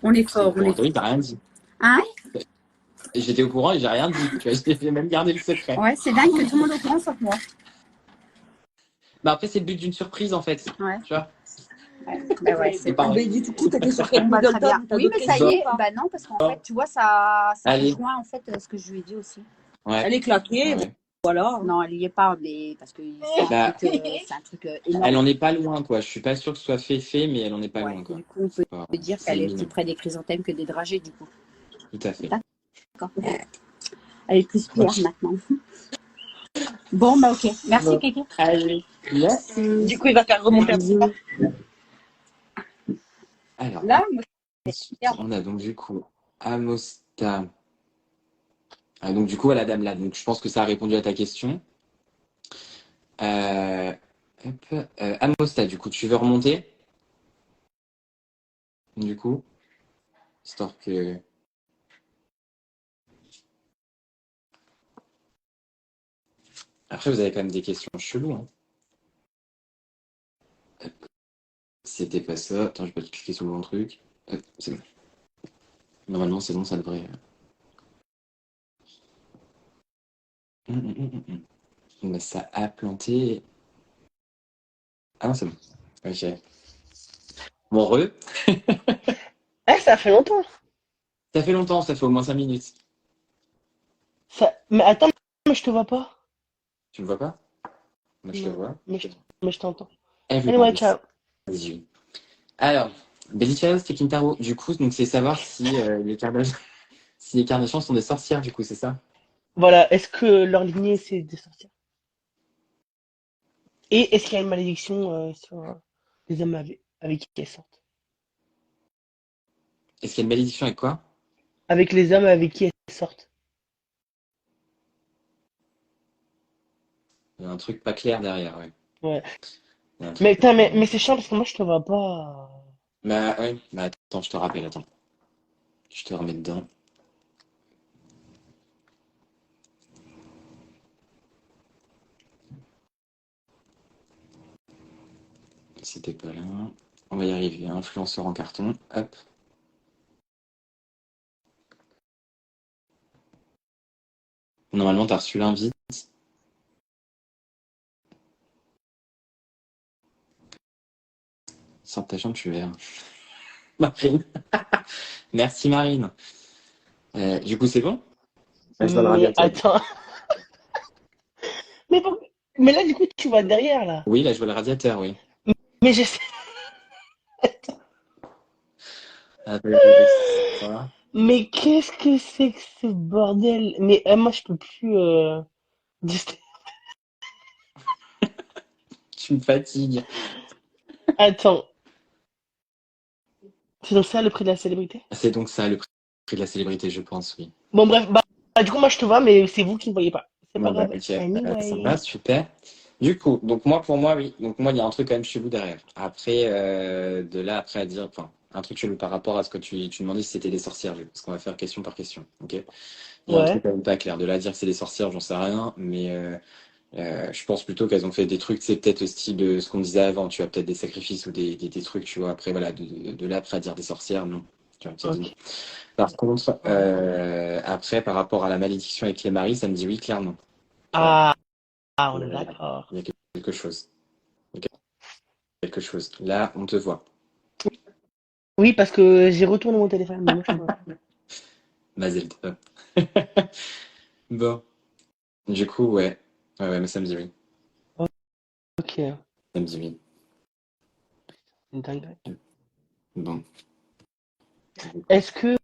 On est fort, au on courant. est T'as vu, t'as rien dit. Hein? J'étais au courant et j'ai rien dit. Tu vois, j'ai même gardé le secret. Ouais, c'est dingue que tout le monde est au courant sauf moi. Bah après, c'est le but d'une surprise en fait. Ouais. Tu vois. Bah ouais, c'est pas- Mais du coup, t'étais sur Kate Bon, bah, très bien. Middleton. T'as Oui, d'autres mais ça y questions est. ou pas Bah non, parce qu'en fait, tu vois, ça Allez. rejoint en fait ce que je lui ai dit aussi. Ouais. Elle est claquée, Ouais. voilà. Non, elle y est pas, mais parce que Bah, c'est un truc énorme. elle en est pas loin, quoi. Je suis pas sûr que ce soit fait, mais elle en est pas Ouais, loin, quoi. du coup, on peut Pas- dire c'est qu'elle est imminent. plus près des chrysanthèmes que des dragées, du coup. Tout à fait. D'accord. Elle est plus pure maintenant. Bon, bah ok. Merci, Bon. Kiki. Allez. Merci. Du coup, il va faire remonter un peu. Bisous. Alors, Là, moi, ensuite, on a donc du coup Amosta. Ah, donc du coup, à la dame là. Donc je pense que ça a répondu à ta question. Euh, hop, Amosta, du coup, tu veux remonter? Du coup, histoire que. Après, vous avez quand même des questions cheloues, hein. Hop, c'était pas ça. Attends, je vais pas cliquer sur le bon truc. Hop, c'est bon. Normalement, c'est bon, ça devrait. Mais ça a planté. Ah non, c'est bon. Ok. Bon, Ah, ça fait longtemps. ça fait longtemps, ça fait au moins 5 minutes. Mais attends, mais je te vois pas. Tu me vois pas? Moi, je te Non, vois. mais je t'entends. Anyway, Everybody ciao. sees you. Alors, Bellichaos et Kintaro, du coup, donc c'est savoir si, si les Carnations sont des sorcières, du coup, c'est ça? Voilà, est-ce que leur lignée c'est des sorcières? Et est-ce qu'il y a une malédiction sur les hommes avec qui elles sortent? Est-ce qu'il y a une malédiction avec quoi? Avec les hommes avec qui elles sortent. Il y a un truc pas clair derrière, ouais. Ouais. Il y a un truc Mais, pas putain, clair. mais c'est chiant parce que moi je te vois pas. Bah, ouais. Bah, attends, je te rappelle, attends. Je te remets dedans. C'était pas là. On va y arriver. Influenceur en carton. Hop. Normalement, t'as reçu l'invite. Sors de ta chambre, tu verras. Marine. Merci, Marine. Du coup, c'est bon? Ouais, je vois le Mais radiateur. attends. Mais, mais là du coup tu vois derrière là. Oui, là, je vois le radiateur, oui. Mais je sais. Ça va? Mais qu'est-ce que c'est que ce bordel? Mais moi je peux plus. Dis- Tu me fatigues. Attends, c'est donc ça le prix de la célébrité? C'est donc ça le prix de la célébrité, je pense, oui. Bon, bref, du coup, moi je te vois, mais c'est vous qui ne voyez pas. C'est pas Bon, bah, grave. ok, ça me va, Anyway. super. Du coup, donc moi, pour moi, oui. Donc moi, il y a un truc quand même chelou derrière. Après, de là, après à dire, enfin, un truc chelou par rapport à ce que tu demandais si c'était des sorcières, parce qu'on va faire question par question, ok? Il y a un truc Ouais. quand même pas clair. De là à dire que c'est des sorcières, j'en sais rien, mais je pense plutôt qu'elles ont fait des trucs, c'est peut-être le style de ce qu'on disait avant, tu vois, peut-être des sacrifices ou des trucs, tu vois. Après, voilà, de là après à dire des sorcières, non. Tu vois, peut-être non. Ok. Par contre, après, par rapport à la malédiction avec les maris, ça me dit oui, clairement. Clairement. Ah, on est Euh, d'accord. Il y a quelque chose. Il y a quelque chose. Là, on te voit. Oui, parce que j'ai retourné mon téléphone, mais moi je te vois. Mazel tov. Bon. Du coup, ouais. Ouais, ouais, mais ça me dit oui. Ok, Ça me dit oui. une dinguerie. Bon. Est-ce que.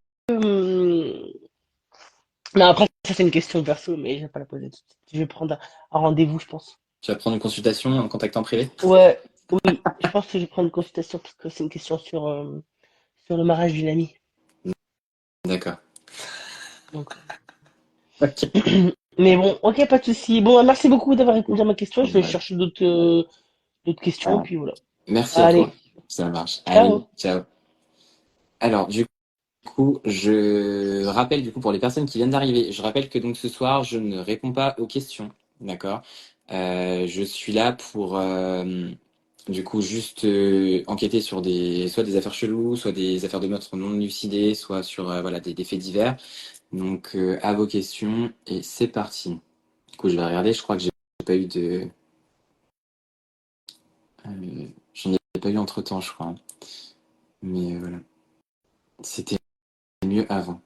Non, après, ça c'est une question perso, mais je vais pas la poser tout de suite. Je vais prendre un rendez-vous, je pense. Tu vas prendre une consultation en contact en privé? Ouais, oui, je pense que je vais prendre une consultation parce que c'est une question sur le mariage d'une amie. D'accord. Donc, Ok. mais bon, ok, pas de souci. Bon, merci beaucoup d'avoir répondu à ma question. Je vais Ouais. chercher d'autres questions, et Ah, puis voilà. merci à Allez, toi. Ça marche. Allez, ciao. ciao. Alors, du coup, je rappelle du coup pour les personnes qui viennent d'arriver, je rappelle que donc ce soir, je ne réponds pas aux questions, d'accord? Je suis là pour du coup juste enquêter sur soit des affaires cheloues, soit des affaires de meurtre non élucidées, soit sur voilà des faits divers. Donc à vos questions et c'est parti. Du coup, je vais regarder. Je crois que j'ai pas eu j'en ai pas eu entre temps, je crois. Mais voilà, c'était mieux avant.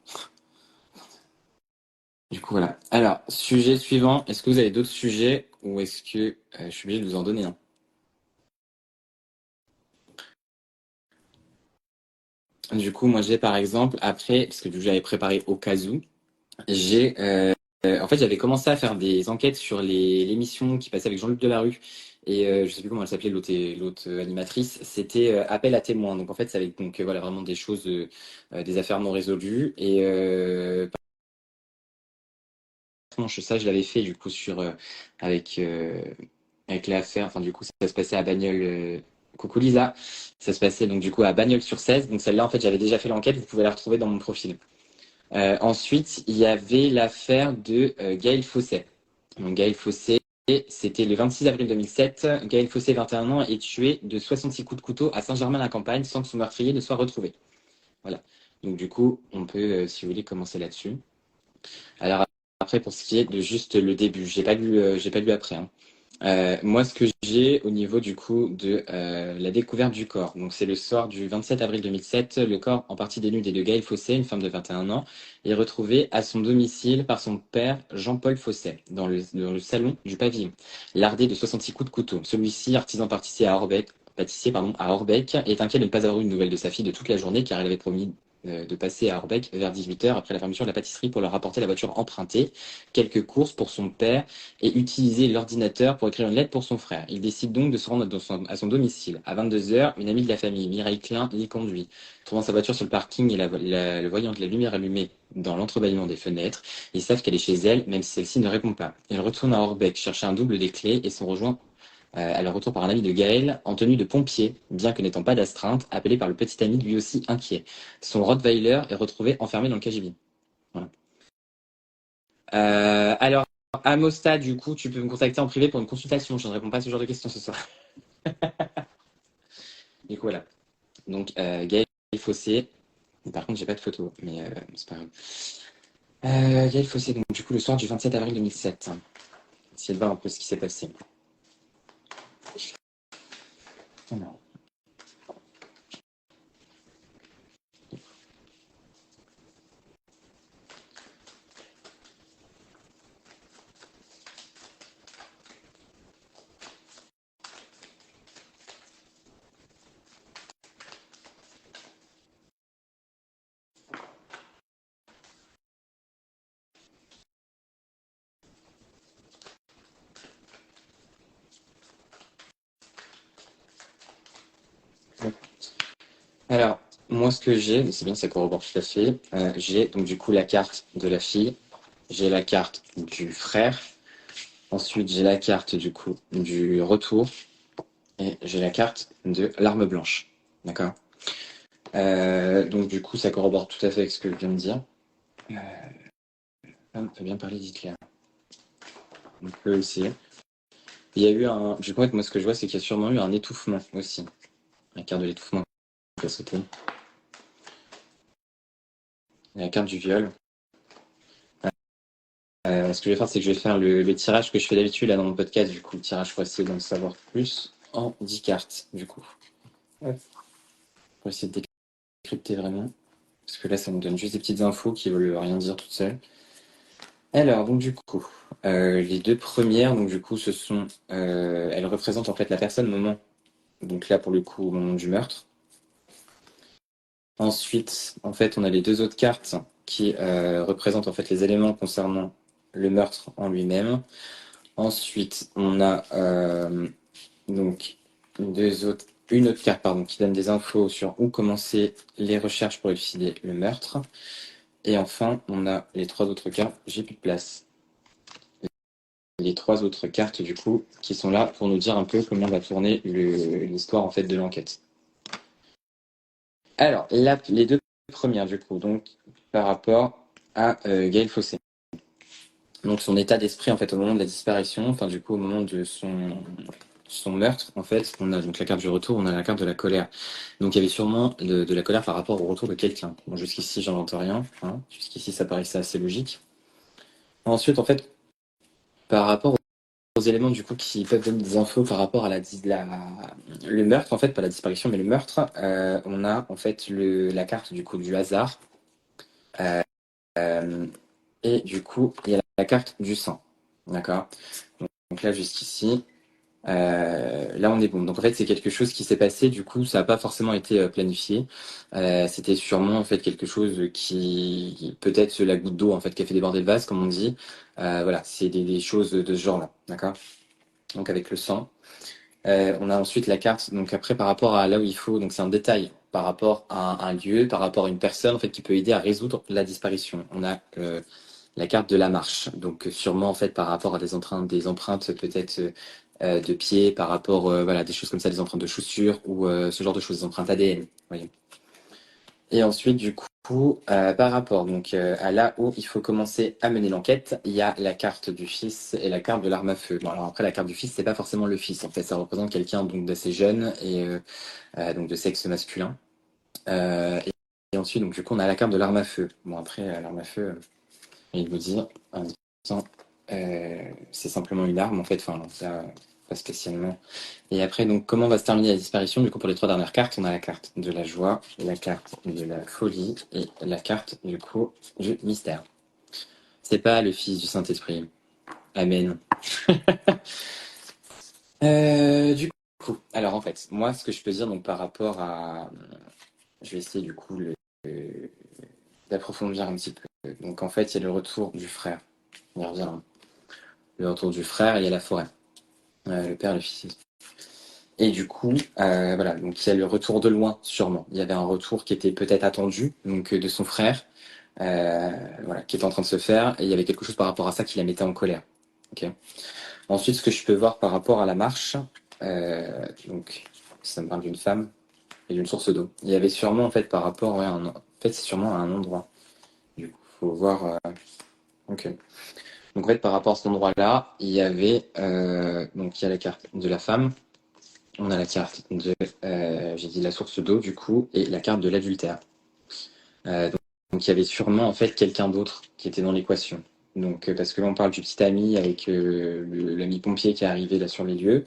Du coup, voilà. Alors, sujet suivant. Est-ce que vous avez d'autres sujets ou est-ce que je suis obligé de vous en donner un? Du coup, moi, j'ai par exemple, après, parce que du coup, j'avais préparé au cas où, j'ai, en fait, j'avais commencé à faire des enquêtes sur l'émission qui passait avec Jean-Luc Delarue et je sais plus comment elle s'appelait, l'autre animatrice. C'était Appel à témoins. Donc, en fait, ça avait donc voilà vraiment des choses, des affaires non résolues et ça, je l'avais fait du coup avec avec l'affaire. Enfin, du coup, ça se passait à Bagnols. Coucou Lisa. Ça se passait donc du coup à Bagnols-sur-Cèze. Donc celle-là, en fait, j'avais déjà fait l'enquête. Vous pouvez la retrouver dans mon profil. Ensuite, il y avait l'affaire de Gaël Fosset. Donc Gaël Fosset, c'était le 26 avril 2007. Gaël Fosset, 21 ans, est tué de 66 coups de couteau à Saint-Germain-la-Campagne sans que son meurtrier ne soit retrouvé. Voilà. Donc du coup, on peut, si vous voulez, commencer là-dessus. Alors après, pour ce qui est de juste le début, j'ai pas lu après, hein. Moi, ce que j'ai au niveau du coup de la découverte du corps, donc c'est le soir du 27 avril 2007, le corps en partie dénudé de Gaëlle Fossé, une femme de 21 ans, est retrouvé à son domicile par son père Jean-Paul Fossé, dans le salon du pavillon, lardé de 66 coups de couteau. Celui-ci, artisan pâtissier pardon, à Orbec, est inquiet de ne pas avoir eu de nouvelles de sa fille de toute la journée car elle avait promis de passer à Orbec vers 18 h après la fermeture de la pâtisserie pour leur rapporter la voiture empruntée, quelques courses pour son père et utiliser l'ordinateur pour écrire une lettre pour son frère. Il décide donc de se rendre à son domicile. À 22 h, une amie de la famille, Mireille Klein, l'y conduit. Trouvant sa voiture sur le parking et le voyant de la lumière allumée dans l'entrebâillement des fenêtres, ils savent qu'elle est chez elle, même si celle-ci ne répond pas. Ils retournent à Orbec chercher un double des clés et sont rejoints à leur retour par un ami de Gaël, en tenue de pompier, bien que n'étant pas d'astreinte, appelé par le petit ami lui aussi inquiet. Son Rottweiler est retrouvé enfermé dans le cagibi. Voilà. Alors, Amosta, du coup, tu peux me contacter en privé pour une consultation. Je ne réponds pas à ce genre de questions ce soir. Du coup, voilà. Donc, Gaël Fossé. Par contre, j'ai pas de photo, mais c'est pas grave. Gaël Fossé, donc, du coup, le soir du 27 avril 2007. Essayez de voir un peu ce qui s'est passé. Alors. Alors, moi, ce que j'ai, mais c'est bien, ça corrobore tout à fait. J'ai donc du coup la carte de la fille, j'ai la carte du frère, ensuite j'ai la carte du coup du retour et j'ai la carte de l'arme blanche. D'accord? Donc du coup, ça corrobore tout à fait avec ce que je viens de dire. On peut bien parler d'Hitler. On peut aussi. Il y a eu un. Du coup, moi, ce que je vois, c'est qu'il y a sûrement eu un étouffement aussi. La carte de l'étouffement qui a sauté. Et la carte du viol. Ce que je vais faire, c'est que je vais faire le tirage que je fais d'habitude là dans mon podcast. Du coup, le tirage pour essayer d'en savoir plus en 10 cartes, du coup. Ouais. Pour essayer de décrypter vraiment. Parce que là, ça me donne juste des petites infos qui veulent rien dire toutes seules. Alors, donc du coup, les deux premières, donc du coup, ce sont, elles représentent en fait la personne au moment, donc là pour le coup au moment du meurtre. Ensuite, en fait, on a les deux autres cartes qui représentent en fait les éléments concernant le meurtre en lui-même. Ensuite, on a donc une autre carte pardon, qui donne des infos sur où commencer les recherches pour élucider le meurtre. Et enfin, on a les trois autres cartes. J'ai plus de place. Les trois autres cartes du coup qui sont là pour nous dire un peu comment va tourner l'histoire en fait de l'enquête. Alors les deux premières du coup donc par rapport à Gaël Fossé. Donc son état d'esprit en fait au moment de la disparition, enfin du coup au moment de son meurtre en fait, on a donc la carte du retour, on a la carte de la colère. Donc il y avait sûrement de la colère par rapport au retour de quelqu'un. Bon, jusqu'ici j'invente rien, hein. Jusqu'ici ça paraissait assez logique. Ensuite en fait par rapport aux éléments du coup qui peuvent donner des infos par rapport à le meurtre en fait, pas la disparition mais le meurtre, on a en fait la carte du coup du hasard euh, et du coup il y a la carte du sang, d'accord, donc là jusqu'ici là on est bon, donc en fait c'est quelque chose qui s'est passé, du coup ça n'a pas forcément été planifié, c'était sûrement en fait quelque chose qui peut-être la goutte d'eau en fait qui a fait déborder le vase comme on dit, voilà c'est des choses de ce genre là, d'accord, donc avec le sang. On a ensuite la carte, donc après par rapport à là où il faut, donc c'est un détail par rapport à un lieu, par rapport à une personne en fait qui peut aider à résoudre la disparition. On a la carte de la marche, donc sûrement en fait par rapport à des empreintes peut-être de pieds, par rapport voilà des choses comme ça, des empreintes de chaussures ou ce genre de choses, des empreintes ADN. Voyez. Et ensuite, du coup, par rapport donc à là où il faut commencer à mener l'enquête, il y a la carte du fils et la carte de l'arme à feu. Bon, alors après, la carte du fils, c'est pas forcément le fils. En fait, ça représente quelqu'un donc d'assez jeune et donc de sexe masculin. Et ensuite, donc du coup, on a la carte de l'arme à feu. Bon, après, l'arme à feu, il vous dire, en même temps, c'est simplement une arme en fait. Enfin, ça, pas spécialement. Et après, donc, comment va se terminer la disparition? Du coup, pour les trois dernières cartes, on a la carte de la joie, la carte de la folie et la carte, du coup, du mystère. C'est pas le Fils du Saint-Esprit. Amen. Du coup, alors en fait, moi, ce que je peux dire, donc, par rapport à. Je vais essayer, du coup, d'approfondir un petit peu. Donc, en fait, il y a le retour du frère. On y revient. Hein. Le retour du frère, et il y a la forêt. Le père, le fils. Et du coup, voilà, donc il y a le retour de loin, sûrement. Il y avait un retour qui était peut-être attendu, donc de son frère, voilà, qui était en train de se faire, et il y avait quelque chose par rapport à ça qui la mettait en colère. Ok. Ensuite, ce que je peux voir par rapport à la marche, donc ça me parle d'une femme et d'une source d'eau. Il y avait sûrement en fait par rapport, ouais, en fait c'est sûrement à un endroit. Du coup, faut voir. Ok. Donc en fait par rapport à cet endroit-là, il y avait donc il y a la carte de la femme. On a la carte de, j'ai dit la source d'eau du coup, et la carte de l'adultère. Donc il y avait sûrement en fait quelqu'un d'autre qui était dans l'équation. Donc parce que là on parle du petit ami avec l'ami pompier qui est arrivé là sur les lieux.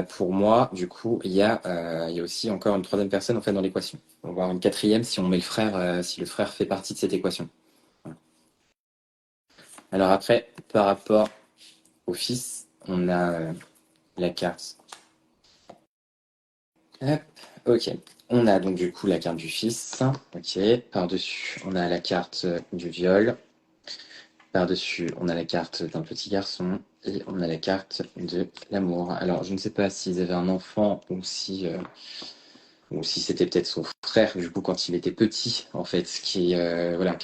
Pour moi, du coup, il y a aussi encore une troisième personne en fait dans l'équation. On va voir une quatrième si on met le frère, si le frère fait partie de cette équation. Voilà. Alors après, par rapport au fils, on a la carte. Hop, ok. On a donc du coup la carte du fils. Ok. Par-dessus, on a la carte du viol. Par-dessus, on a la carte d'un petit garçon. Et on a la carte de l'amour. Alors, je ne sais pas s'ils avaient un enfant ou si ou si c'était peut-être son frère, du coup, quand il était petit, en fait, voilà,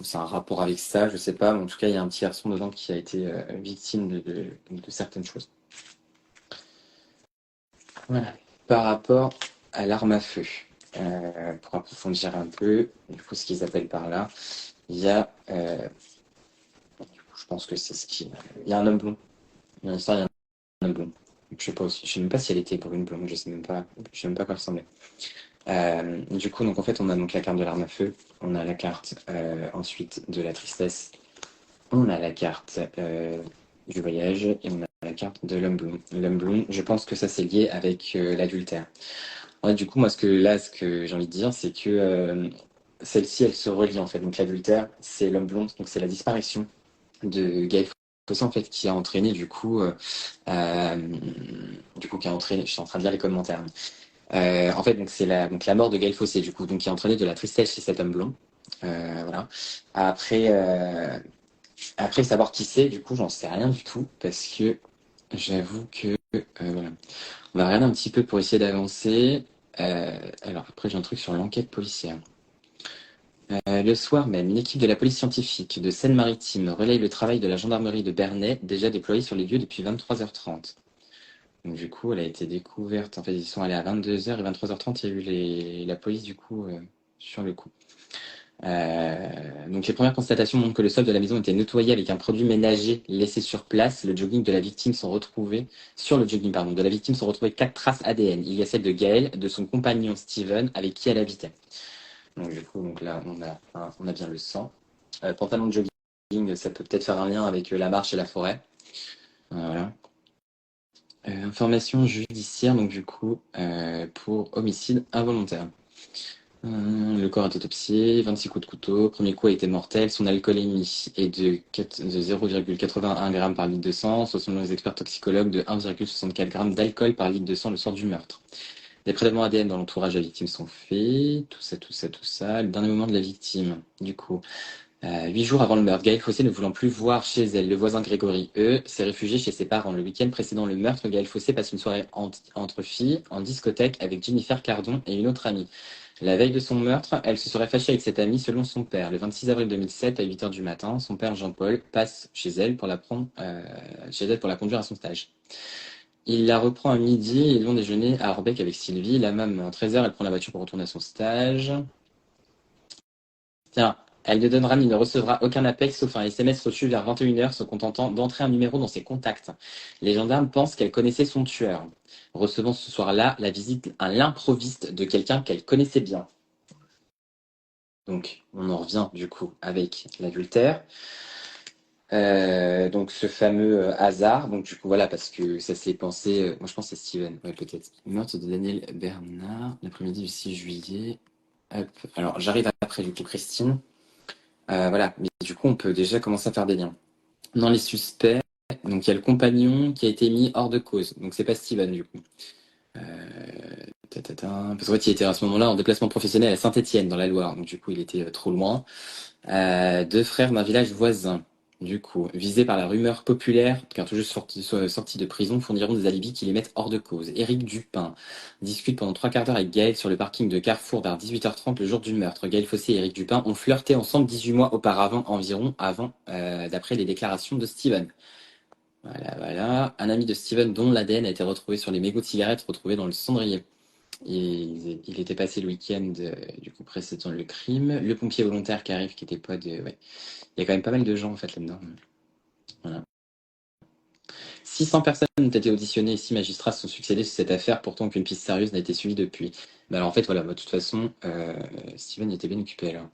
c'est un rapport avec ça, je sais pas, mais en tout cas, il y a un petit garçon dedans qui a été victime de certaines choses. Voilà. Par rapport à l'arme à feu, pour approfondir un peu, du coup, ce qu'ils appellent par là, il y a, je pense que c'est il y a un homme blond. Il y a une histoire, il y a un homme blond. Je sais pas aussi, je sais même pas si elle était brune blonde, je sais même pas à quoi elle ressemblait. Du coup, donc en fait, on a donc la carte de l'arme à feu, on a la carte ensuite de la tristesse, on a la carte du voyage et on a la carte de l'homme blond. L'homme blond, je pense que ça c'est lié avec l'adultère. Ouais, du coup, moi, ce que j'ai envie de dire, c'est que celle-ci, elle se relie en fait. Donc l'adultère, c'est l'homme blond, donc c'est la disparition de Gaël Fossé en fait qui a entraîné euh, qui a entraîné. Je suis en train de lire les commentaires. En fait, donc c'est la mort de Gaël Fossé du coup, donc qui a entraîné de la tristesse chez cet homme blond. Voilà. Après, après savoir qui c'est, du coup, j'en sais rien du tout parce que j'avoue que voilà. On va regarder un petit peu pour essayer d'avancer. Alors après, j'ai un truc sur l'enquête policière. Le soir même, une équipe de la police scientifique de Seine-Maritime relaye le travail de la gendarmerie de Bernay, déjà déployée sur les lieux depuis 23h30. Donc du coup, elle a été découverte. En fait, ils sont allés à 22h et 23h30, il y a eu la police du coup sur le coup. Donc les premières constatations montrent que le sol de la maison était nettoyé avec un produit ménager laissé sur place. Le jogging de la victime sont retrouvés sur le jogging de la victime sont retrouvées 4 traces ADN. Il y a celle de Gaël, de son compagnon Steven, avec qui elle habitait. Donc du coup, donc là, on a bien le sang. Pantalon de jogging, ça peut peut-être faire un lien avec la marche et la forêt. Voilà. Information judiciaire, donc du coup, pour homicide involontaire. Le corps est autopsié, 26 coups de couteau, premier coup a été mortel, son alcoolémie est de 0,81 g par litre de sang, soit selon les experts toxicologues de 1,64 g d'alcool par litre de sang le soir du meurtre. Des prélèvements ADN dans l'entourage de la victime sont faits, tout ça. Le dernier moment de la victime, du coup. 8 jours avant le meurtre, Gaël Fossé ne voulant plus voir chez elle le voisin Grégory s'est réfugié chez ses parents. Le week-end précédent le meurtre, Gaël Fossé passe une soirée entre filles en discothèque avec Jennifer Cardon et une autre amie. La veille de son meurtre, elle se serait fâchée avec cette amie selon son père. Le 26 avril 2007, à 8h du matin, son père Jean-Paul passe chez elle pour la conduire à son stage. Il la reprend à midi et ils vont déjeuner à Orbec avec Sylvie. La même à 13h, elle prend la voiture pour retourner à son stage. Tiens, elle ne donnera ni ne recevra aucun appel sauf un SMS reçu vers 21h se contentant d'entrer un numéro dans ses contacts. Les gendarmes pensent qu'elle connaissait son tueur, recevant ce soir-là la visite à l'improviste de quelqu'un qu'elle connaissait bien. Donc, on en revient du coup avec l'adultère. Donc ce fameux hasard, donc du coup voilà, parce que ça s'est pensé, moi je pense que c'est Steven, ouais peut-être. Meurtre de Daniel Bernard, l'après-midi du 6 juillet. Hop. Alors j'arrive après du coup Christine. Voilà, mais du coup on peut déjà commencer à faire des liens. Dans les suspects, donc il y a le compagnon qui a été mis hors de cause, donc c'est pas Steven du coup. Parce qu'en fait il était à ce moment-là en déplacement professionnel à Saint-Étienne dans la Loire, donc du coup il était trop loin. Deux frères d'un village voisin, du coup, visés par la rumeur populaire qu'un tout juste sorti de prison fourniront des alibis qui les mettent hors de cause. Éric Dupin discute pendant 3/4 d'heure avec Gaël sur le parking de Carrefour vers 18h30 le jour du meurtre. Gaël Fossé et Éric Dupin ont flirté ensemble 18 mois auparavant environ, d'après les déclarations de Steven. Voilà. Un ami de Steven dont l'ADN a été retrouvé sur les mégots de cigarettes retrouvés dans le cendrier. Il était passé le week-end du coup précédant le crime. Le pompier volontaire qui arrive, qui était pas de... Ouais. Il y a quand même pas mal de gens en fait là-dedans. Voilà. 600 personnes ont été auditionnées et 6 magistrats se sont succédés sur cette affaire, pourtant aucune piste sérieuse n'a été suivie depuis. Mais alors en fait, voilà, de toute façon, Steven était bien occupé là.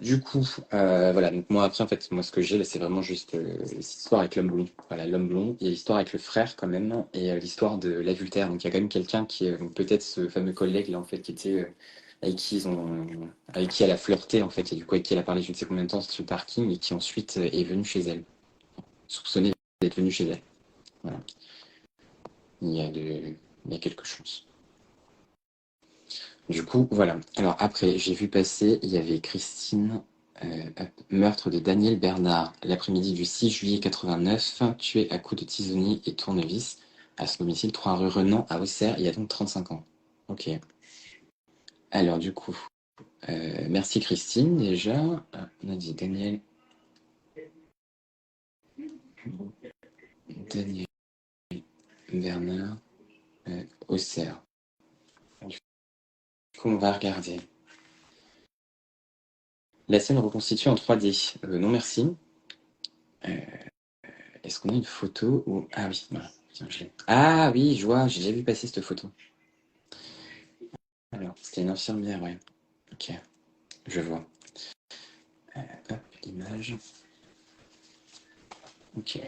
Du coup, voilà, donc moi après, en fait, moi ce que j'ai là, c'est vraiment juste l'histoire avec l'homme blond. Voilà, l'homme blond, il y a l'histoire avec le frère quand même, et l'histoire de l'adultère. Donc il y a quand même quelqu'un qui est peut-être ce fameux collègue là, en fait, qui était avec qui elle a flirté, en fait, et du coup, avec qui elle a parlé je ne sais combien de temps sur le parking, et qui ensuite est venu chez elle, soupçonné d'être venu chez elle. Voilà. Il y a quelque chose. Du coup, voilà. Alors après, j'ai vu passer, il y avait Christine, meurtre de Daniel Bernard, l'après-midi du 6 juillet 89, tué à coups de tisonnier et tournevis. à son domicile, 3 rue Renan à Auxerre, il y a donc 35 ans. Ok. Alors du coup, merci Christine déjà. Ah, on a dit Daniel. Daniel Bernard Auxerre. Du coup, on va regarder. La scène reconstituée en 3D. Non merci. Est-ce qu'on a une photo ou... Ah oui, voilà. Tiens, je l'ai. Ah oui, je vois, j'ai déjà vu passer cette photo. Alors, c'était une infirmière, ouais. Ok, je vois. Hop, l'image. Ok.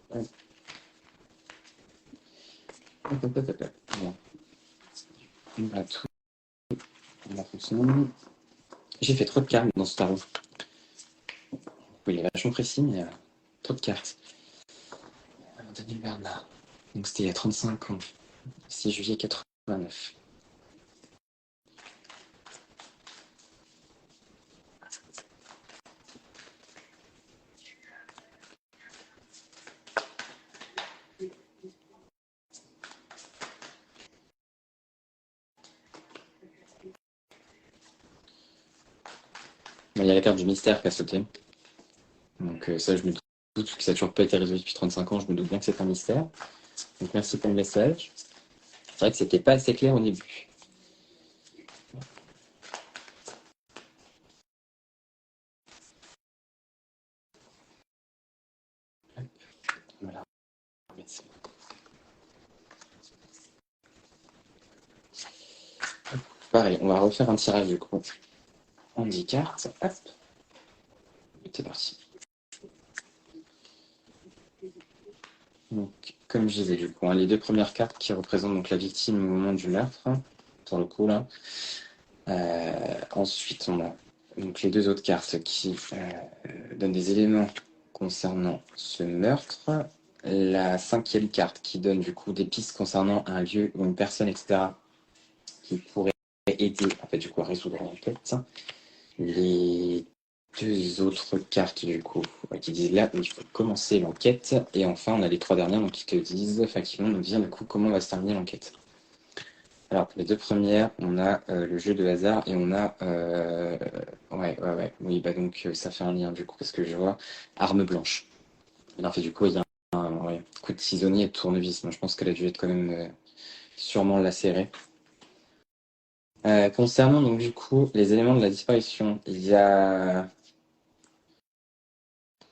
Hop, hop, hop, hop, hop. Bon. On va tout. On va fonctionner. J'ai fait trop de cartes dans ce tarot. Oui, il est vachement précis, mais trop de cartes. Alors, Daniel Bernard. Donc c'était il y a 35 ans. 6 juillet 89. Bon, il y a la carte du mystère qui a sauté. Donc ça, je me doute que ça n'a toujours pas été résolu depuis 35 ans. Je me doute bien que c'est un mystère. Donc merci pour le message. C'est vrai que c'était pas assez clair au début. Voilà. Pareil, on va refaire un tirage du coup. On dit cartes. Hop. C'est parti. Donc, comme je disais du coup, les deux premières cartes qui représentent donc la victime au moment du meurtre, pour le coup là. Ensuite, on a donc les deux autres cartes qui donnent des éléments concernant ce meurtre. La cinquième carte qui donne du coup des pistes concernant un lieu ou une personne, etc., qui pourrait aider en fait du coup à résoudre l'enquête. Les deux autres cartes du coup qui disent là où il faut commencer l'enquête. Et enfin, on a les trois dernières donc, qui te disent, enfin qui vont nous dire du coup comment va se terminer l'enquête. Alors, pour les deux premières, on a le jeu de hasard et on a... ouais. Oui, bah donc ça fait un lien du coup, parce que je vois arme blanche. Et en fait, du coup, il y a un coup de cisonnier et de tournevis. Moi, je pense qu'elle a dû être quand même sûrement lacérée. Concernant donc du coup les éléments de la disparition, il y a...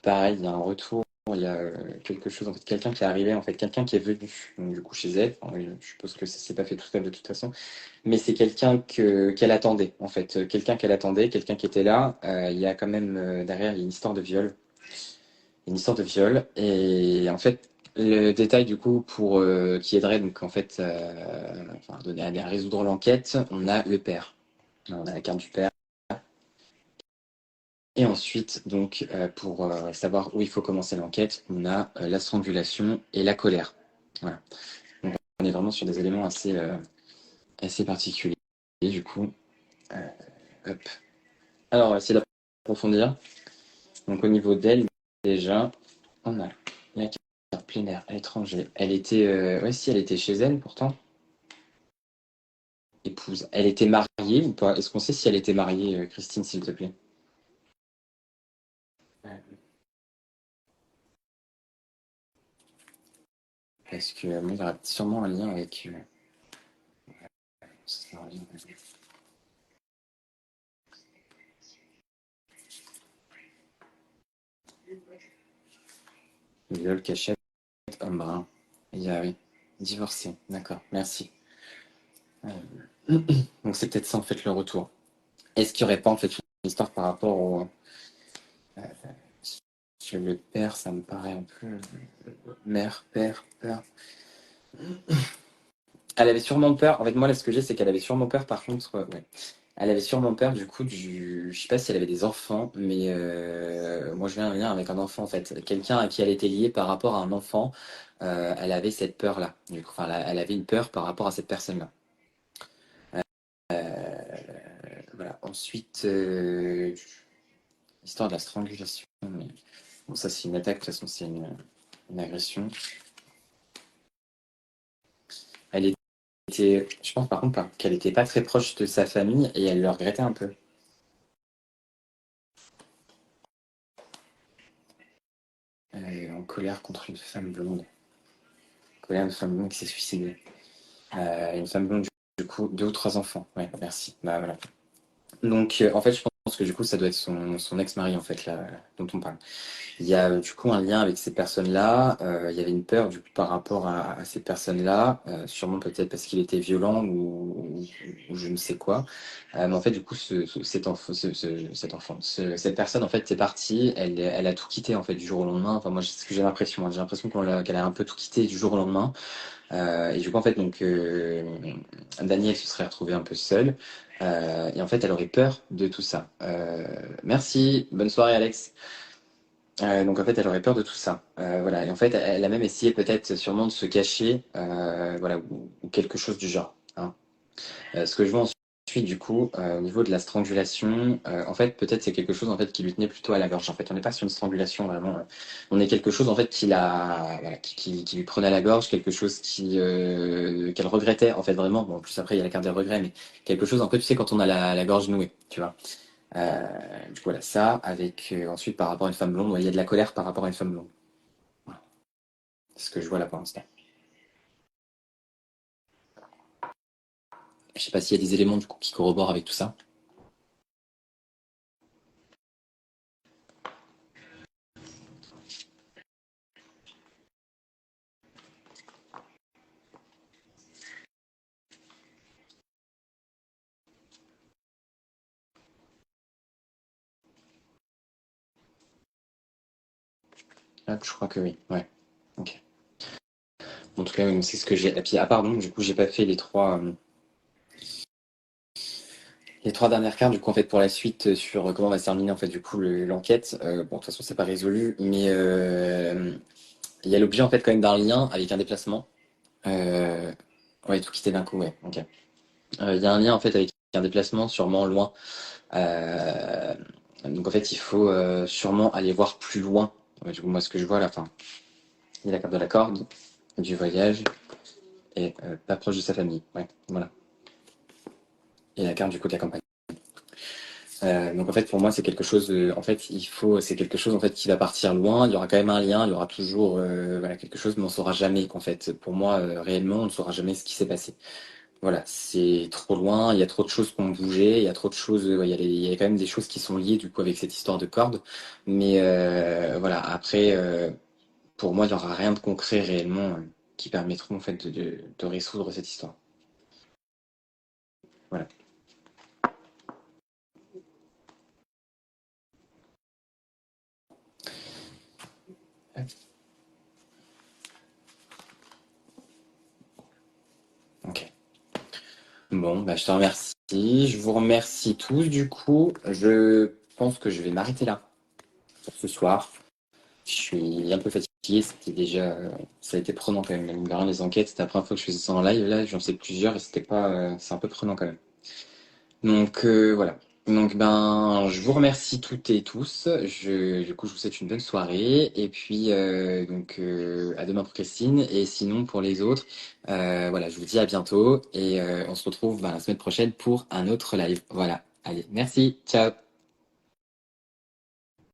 Pareil, il y a un retour. Il y a quelque chose, en fait, quelqu'un qui est arrivé, en fait, quelqu'un qui est venu, donc, du coup, chez elle. Enfin, oui, je suppose que ça s'est pas fait tout seul de toute façon, mais c'est quelqu'un qu'elle attendait, en fait, quelqu'un qu'elle attendait, quelqu'un qui était là. Il y a quand même derrière, il y a une histoire de viol, et en fait, le détail du coup pour qui aiderait donc en fait, enfin, donner à résoudre l'enquête, on a le père, on a la carte du père. Et ensuite, donc, pour savoir où il faut commencer l'enquête, on a la strangulation et la colère. Voilà. Donc, on est vraiment sur des éléments assez particuliers, du coup. Hop. Alors, on va essayer d'approfondir. Donc, au niveau d'elle, déjà, on a la carte plein air à l'étranger. Elle était... ouais, si, elle était chez elle, pourtant. Épouse. Elle était mariée ou pas? Est-ce qu'on sait si elle était mariée, Christine, s'il te plaît? Parce que moi, il y aura sûrement un lien avec... Viol, cachette, homme brun. Il y a, oui, divorcé. D'accord, merci. Donc c'est peut-être ça en fait le retour. Est-ce qu'il n'y aurait pas en fait une histoire par rapport au... sur le père, ça me paraît un peu... Mère, père, père... Elle avait sûrement peur. En fait, moi, là, ce que j'ai, c'est qu'elle avait sûrement peur, par contre... ouais. Elle avait sûrement peur, du coup, du... Je sais pas si elle avait des enfants, mais moi, je viens un lien avec un enfant, en fait. Quelqu'un à qui elle était liée par rapport à un enfant, elle avait cette peur-là. Du coup, enfin, elle avait une peur par rapport à cette personne-là. Voilà. Ensuite, Histoire de la strangulation. Mais... Bon, ça, c'est une attaque, de toute façon, c'est une agression. Elle était, je pense par contre qu'elle était pas très proche de sa famille et elle le regrettait un peu. Elle est en colère contre une femme blonde. Colère d'une femme blonde qui s'est suicidée. Une femme blonde, du coup, 2 ou 3 enfants. Ouais, merci. Bah voilà. Donc, en fait, je pense que du coup, ça doit être son ex-mari, en fait, là, dont on parle. Il y a du coup un lien avec ces personnes-là. Il y avait une peur du coup par rapport à ces personnes-là, sûrement peut-être parce qu'il était violent ou je ne sais quoi. Mais en fait, du coup, cette personne, en fait, c'est partie. Elle a tout quitté en fait du jour au lendemain. Enfin, moi, c'est ce que j'ai l'impression. Hein. J'ai l'impression qu'elle a un peu tout quitté du jour au lendemain. Et du coup, en fait, donc Daniel se serait retrouvé un peu seul. Et en fait, elle aurait peur de tout ça. Merci. Bonne soirée, Alex. Donc en fait, elle aurait peur de tout ça. Voilà. Et en fait, elle a même essayé peut-être sûrement de se cacher, voilà, ou quelque chose du genre. Hein. Ce que je vois ensuite, du coup, au niveau de la strangulation, en fait, peut-être c'est quelque chose en fait qui lui tenait plutôt à la gorge. En fait, on n'est pas sur une strangulation vraiment. On est quelque chose en fait voilà, qui lui prenait à la gorge, quelque chose qu'elle regrettait en fait vraiment. Bon, en plus après il y a la carte des regrets, mais quelque chose un peu, tu sais, quand on a la gorge nouée, tu vois. Du coup, voilà, ça, avec ensuite par rapport à une femme blonde, ouais, il y a de la colère par rapport à une femme blonde. Voilà. C'est ce que je vois là pour l'instant. Je sais pas s'il y a des éléments du coup qui corroborent avec tout ça. Hop, je crois que oui. Ouais. Ok. En tout cas, oui, c'est ce que j'ai. Et puis, pardon, du coup, j'ai pas fait les trois dernières cartes. Du coup, en fait, pour la suite, sur comment va se terminer en fait du coup l'enquête. Bon, de toute façon, c'est pas résolu, mais il y a l'objet en fait quand même d'un lien avec un déplacement. Ouais, tout quitter d'un coup, ouais. Ok. Il y a un lien en fait avec un déplacement sûrement loin. Euh, donc en fait, il faut sûrement aller voir plus loin. Ouais, du coup, moi, ce que je vois à la fin, il y a la carte de la corde, du voyage, et pas proche de sa famille. Ouais, voilà. Et la carte du coup de la campagne. Donc en fait, pour moi, c'est quelque chose. En fait, c'est quelque chose en fait qui va partir loin. Il y aura quand même un lien. Il y aura toujours, voilà, quelque chose, mais on saura jamais qu'en fait, pour moi, réellement, on ne saura jamais ce qui s'est passé. Voilà, c'est trop loin, il y a trop de choses qui ont bougé, il y a trop de choses, ouais, il y a quand même des choses qui sont liées du coup avec cette histoire de corde. Mais voilà, après, pour moi, il n'y aura rien de concret réellement qui permettront en fait de résoudre cette histoire. Voilà. Ok. Bon, bah, je te remercie. Je vous remercie tous du coup. Je pense que je vais m'arrêter là pour ce soir. Je suis un peu fatigué, ça a été prenant quand même. Mine de rien, les enquêtes, c'était la première fois que je faisais ça en live. Là, j'en sais plusieurs et c'était pas, c'est un peu prenant quand même. Donc voilà. Donc ben, je vous remercie toutes et tous. Du coup, je vous souhaite une bonne soirée et puis à demain pour Christine et sinon pour les autres, voilà, je vous dis à bientôt et on se retrouve ben, la semaine prochaine pour un autre live. Voilà. Allez, merci, ciao.